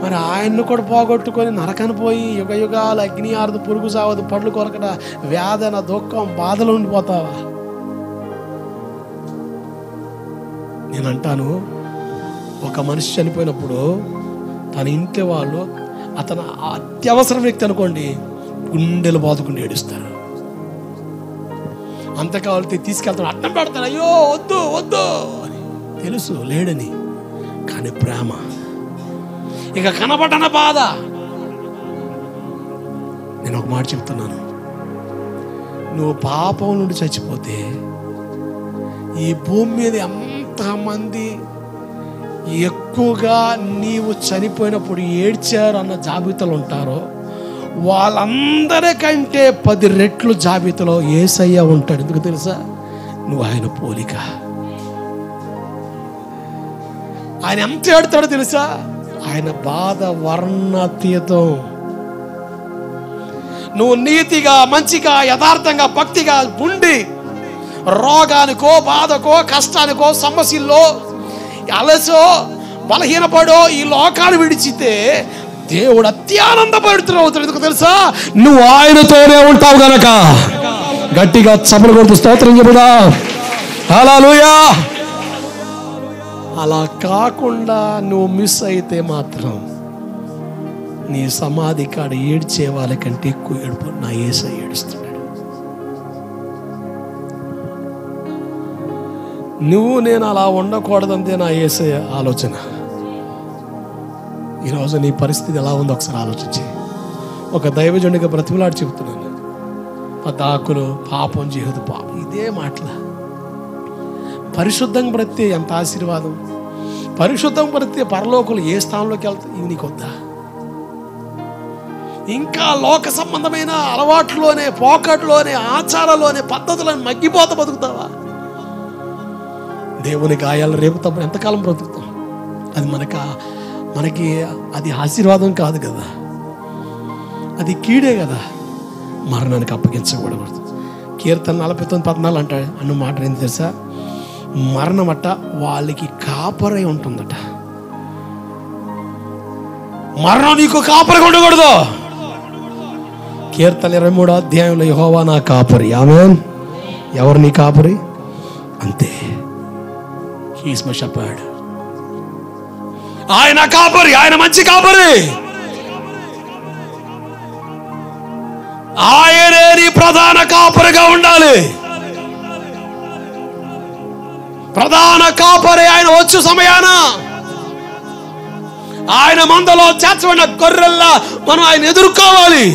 మరి ఆయన్ను కూడా పోగొట్టుకొని నరకని పోయి యుగ యుగాలు అగ్ని ఆరదు, పురుగు సావదు, పళ్ళు కొరకడ, వేదన, దుఃఖం, బాధలు ఉండిపోతావా? నేనంటాను, ఒక మనిషి చనిపోయినప్పుడు తన ఇంటి వాళ్ళు అతను అత్యవసర వ్యక్తి అనుకోండి, గుండెలు బాదుకుని ఏడుస్తారు. అంతకావాలితే తీసుకెళ్తాను, అడ్డం పెడతాను, అయ్యో వద్దు వద్దు అని తెలుసు లేడని. కానీ ప్రేమ ఇక కనబడన బాధ. నేను ఒక మాట చెప్తున్నాను, నువ్వు పాపం నుండి చచ్చిపోతే ఈ భూమి మీద ఎంతమంది ఎక్కువగా నీవు చనిపోయినప్పుడు ఏడ్చారు అన్న జాబితాలు ఉంటారో వాళ్ళందరికంటే 10 రెట్లు జాబితాలో యేసయ్య ఉంటాడు. ఎందుకు తెలుసా? నువ్వు ఆయన పోలిక. ఆయన ఎంత ఏడుతాడో తెలుసా? ఆయన బాధ వర్ణాతీతం. నువ్వు నీతిగా, మంచిగా, యథార్థంగా, భక్తిగా ఉండి రోగానికో, బాధకో, కష్టానికో, సమస్యల్లో అలసో, బలహీనపడో ఈ లోకాలు విడిచితే దేవుడు అత్యానందపడుతున్నావు. ఎందుకు తెలుసా? నువ్వు ఆయనతోనే ఉంటావు గనక. గట్టిగా చప్పలు కొడుతూ స్తోత్రం చెబుదా. హల్లెలూయా. అలా కాకుండా నువ్వు మిస్ అయితే మాత్రం నీ సమాధి కాడ ఏడ్చే వాళ్ళకంటే ఎక్కువ ఏడుపు నా యేసయ్య ఏడుస్తున్నాడు. నువ్వు నేను అలా ఉండకూడదంతే నా యేసయ్య ఆలోచన. ఈరోజు నీ పరిస్థితి ఎలా ఉందో ఒకసారి ఆలోచించి. ఒక దైవజనుడిగా బ్రతిమలాడి చెబుతున్నాను, పదాకులు పాపం చేయదు, పాపం ఇదే మాటల. పరిశుద్ధంగా బ్రతితే ఎంత ఆశీర్వాదం. పరిశుద్ధంగా బ్రతితే పరలోకులు ఏ స్థానంలోకి వెళ్తాయి? ఇవి నీకు వద్దా? ఇంకా లోక సంబంధమైన అలవాట్లోనే, పోకట్లోనే, ఆచారాల్లోనే, పద్ధతులను మగ్గిపోత బతుకుతావా? దేవుని గాయాలు రేపుతాం ఎంతకాలం బ్రతుకుతాం? అది మనకి అది ఆశీర్వాదం కాదు కదా, అది కీడే కదా. మరణానికి అప్పగించకూడదు. కీర్తన 49:14 అంటాడు అన్న మాట ఏం తెలుసా? మరణం అట్ట వాళ్ళకి కాపరై ఉంటుందట. మరణం నీకు కాపరిగా ఉండకూడదు. కీర్తన 23వ అధ్యాయంలో యెహోవా నా కాపరి. ఆమేన్. ఎవరు నీ కాపరి? అంతే. He is my shepherd. ఆయన కాపరి, ఆయన మంచి కాపరి. ఆయనే నీ ప్రధాన కాపరిగా ఉండాలి. ప్రధాన కాపరి ఆయన వచ్చు సమయాన ఆయన మందలో చేర్చబడిన గొర్రెల్లా మనం ఆయన ఎదుర్కోవాలి.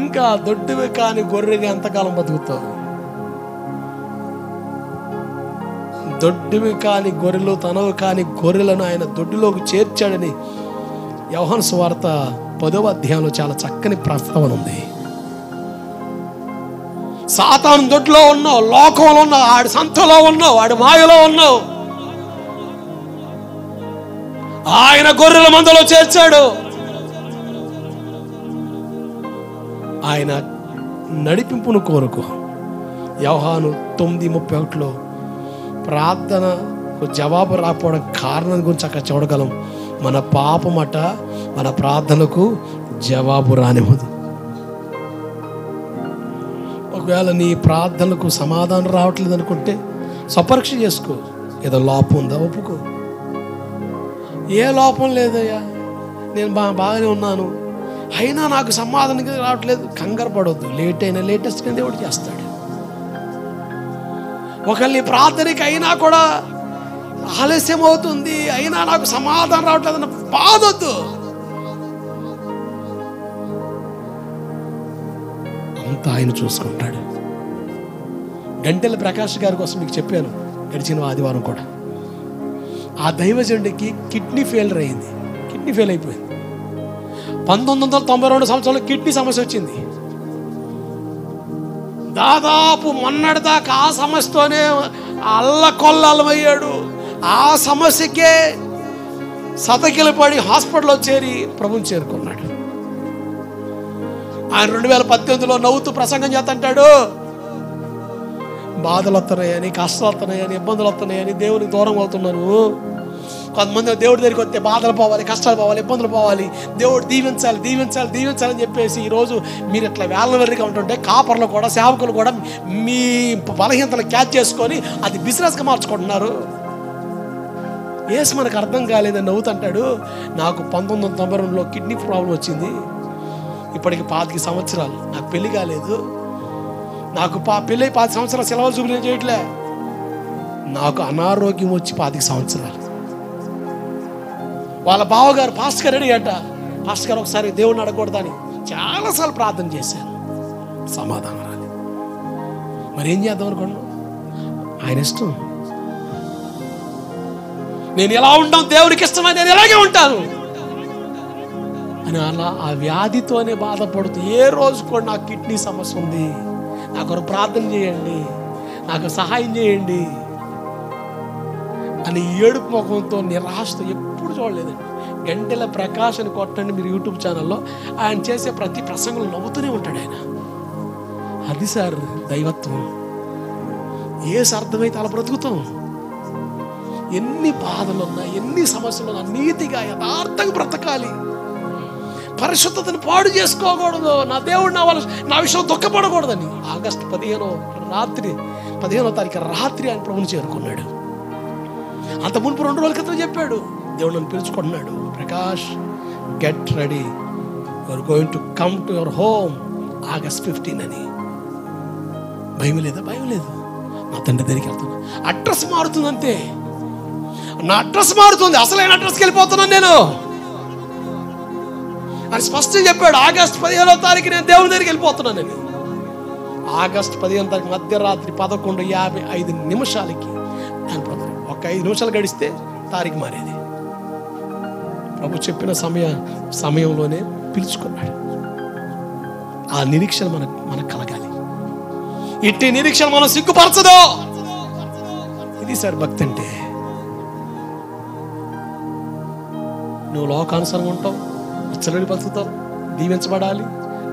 ఇంకా దొడ్డివి కాని గొర్రెగా ఎంతకాలం బతుకుతావు? దొడ్డివి కాని గొర్రెలు, తనవి కాని గొర్రెలను ఆయన దొడ్డిలోకి చేర్చాడని యోహాను సువార్త 10వ అధ్యాయంలో చాలా చక్కని ప్రస్తావన ఉంది. సాతాను దొడ్లో ఉన్నావు, లోకంలో ఉన్నావు, ఆడి సంతలో ఉన్నావు, ఆడి మాయలో ఉన్నావు. ఆయన గొర్రెల మందలో చేర్చాడు. ఆయన నడిపింపును కోరుకో. యోహాను 9:31 ప్రార్థనకు జవాబు రాకపోవడం కారణం గురించి అక్కడ చూడగలం. మన పాపమట మన ప్రార్థనకు జవాబు రానివ్వదు. ఒకవేళ నీ ప్రార్థనలకు సమాధానం రావట్లేదు అనుకుంటే స్వపరీక్ష చేసుకో. ఏదో లోపం ఉందా ఒప్పుకో. ఏ లోపం లేదయ్యా, నేను బాగానే ఉన్నాను, అయినా నాకు సమాధానం రావట్లేదు, కంగారు పడవద్దు. లేట్ అయినా లేటెస్ట్ కింద దేవుడు చేస్తాడు. ఒకవేళ నీ ప్రార్థనకి అయినా కూడా ఆలస్యం అవుతుంది, అయినా నాకు సమాధానం రావట్లేదు అన్న బాధొద్దు. అంతా ఆయన చూసుకుంటాడు. గంటెల ప్రకాష్ గారి కోసం మీకు చెప్పాను గడిచిన ఆదివారం కూడా. ఆ దైవజనుడికి కిడ్నీ ఫెయిల్ అయింది. కిడ్నీ ఫెయిల్ అయిపోయింది. 1992 సంవత్సరంలో కిడ్నీ సమస్య వచ్చింది. దాదాపు మొన్నటిదాకా ఆ సమస్యతోనే అల్లకొల్లమయ్యాడు. ఆ సమస్యకే సతకిలు పడి హాస్పిటల్లో చేరి ప్రభుని చేరుకున్నాడు. ఆయన 2018లో నవ్వుతూ ప్రసంగం చేస్తుంటాడు, బాధలు వస్తున్నాయని, కష్టాలు వస్తున్నాయని, ఇబ్బందులు వస్తున్నాయని దేవునికి దూరం అవుతున్నాను. కొంతమంది దేవుడి దగ్గరికి వస్తే బాధలు పోవాలి, కష్టాలు పోవాలి, ఇబ్బందులు పోవాలి, దేవుడు దీవించాలి దీవించాలి దీవించాలని చెప్పేసి ఈరోజు మీరు ఇట్లా వేళ్ళ వెర్రిగా ఉంటుంటే కాపర్లు కూడా సేవకులు కూడా మీ బలహీనతలు క్యాచ్ చేసుకొని అది బిజినెస్గా మార్చుకుంటున్నారు. ఏసు మనకు అర్థం కాలేదని నవ్వుతుంటాడు. నాకు 1992లో కిడ్నీ ప్రాబ్లం వచ్చింది. ఇప్పటికి 25 సంవత్సరాలు, నాకు పెళ్లి కాలేదు. నాకు పెళ్ళి 5 సంవత్సరాలు సెలవులు చూపులు చేయట్లే. నాకు అనారోగ్యం వచ్చి 25 సంవత్సరాలు. వాళ్ళ బావగారు పాస్టర్ గారు అడిగట, పాస్టర్ గారు ఒకసారి దేవుడిని అడగకూడదని చాలాసార్లు ప్రార్థన చేశాను, సమాధానం రాలేదు. మరి ఏం చేద్దాం అనుకున్నాను? ఆయన ఇష్టం. నేను ఎలా ఉంటాను దేవుడికి ఇష్టమని నేను ఎలాగే ఉంటాను అని అలా ఆ వ్యాధితోనే బాధపడుతూ ఏ రోజు కూడా నాకు కిడ్నీ సమస్య ఉంది, నాకు ఒక ప్రార్థన చేయండి, నాకు సహాయం చేయండి అని ఏడుపు ముఖంతో నిరాశతో ఎప్పుడు చూడలేదండి. గంటెల ప్రకాష్ అని కొట్టండి మీరు యూట్యూబ్ ఛానల్లో. ఆయన చేసే ప్రతి ప్రసంగంలో నవ్వుతూనే ఉంటాడు ఆయన. అది సార్ దైవత్వం. ఏసు అర్థమైతే అలా బ్రతుకుతాం. ఎన్ని బాధలున్నా, ఎన్ని సమస్యలున్నా నీతిగా యథార్థంగా బ్రతకాలి. పరిశుద్ధతను పాడు చేసుకోకూడదు. నా దేవుడు నా విషయం దుఃఖపడకూడదని ఆగస్టు 15వ తారీఖు రాత్రి ఆయన ప్రభుని చేరుకున్నాడు. అంత మునుపు 2 రోజుల క్రితం చెప్పాడు, దేవుడు నన్ను పిలుచుకుంటున్నాడు, Prakash get ready, you are going to come to your home August 15 అని. భయం లేదా? భయం లేదు. నా తండ్రి దగ్గరికి వెళ్తున్నా. అడ్రస్ మారుతుంది అంతే. నా అడ్రస్ మారుతుంది, అసలైన అడ్రస్కి వెళ్ళిపోతున్నాను నేను అని స్పష్టంగా చెప్పాడు. ఆగస్టు 15వ తారీఖు నేను దేవుని దగ్గరికి వెళ్ళిపోతున్నానని. ఆగస్టు 15వ తారీఖు మధ్యరాత్రి 11:55 ఒక 5 నిమిషాలు గడిస్తే తారీఖు మారేది. ప్రభు చెప్పిన సమయంలోనే పిలుచుకున్నాడు. ఆ నిరీక్షణ మనకు కలగాలి. ఇట్టి నిరీక్షణ మనం సిగ్గుపరచదు. ఇది సార్ భక్తి అంటే. నువ్వు లోకానుసారంగా ఉంటావు, విచ్చలడి బతుకుతావు, దీవించబడాలి,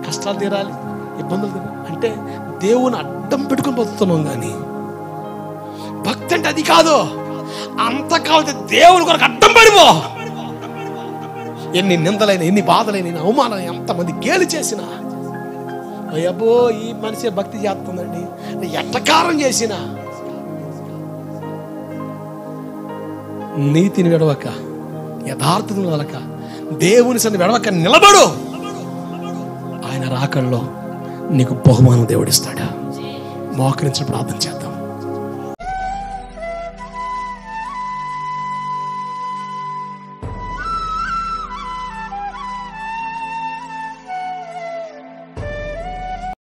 కష్టాలు తీరాలి, ఇబ్బందులు తీరాలి అంటే దేవుని అడ్డం పెట్టుకుని బతుకుతున్నాం. కానీ భక్తి అంటే అది కాదు. అంతకాలం దేవుని కొరకు అడ్డం పడిపో. ఎన్ని నిందలైనా, ఎన్ని బాధలైన, ఎన్ని అవమానాలు, ఎంతమంది గేలి చేసినా, అయ్యబ్బో ఈ మనిషి భక్తి చేస్తుందండి ఎట్టకారం చేసిన నీతిని విడవక, యథార్థతను వదలక, దేవుని సన్ని విడవక నిలబడు. ఆయన రాకల్లో నీకు బహుమానం దేవుడిస్తాడు. మోకరించి ప్రార్థన చేద్దాం.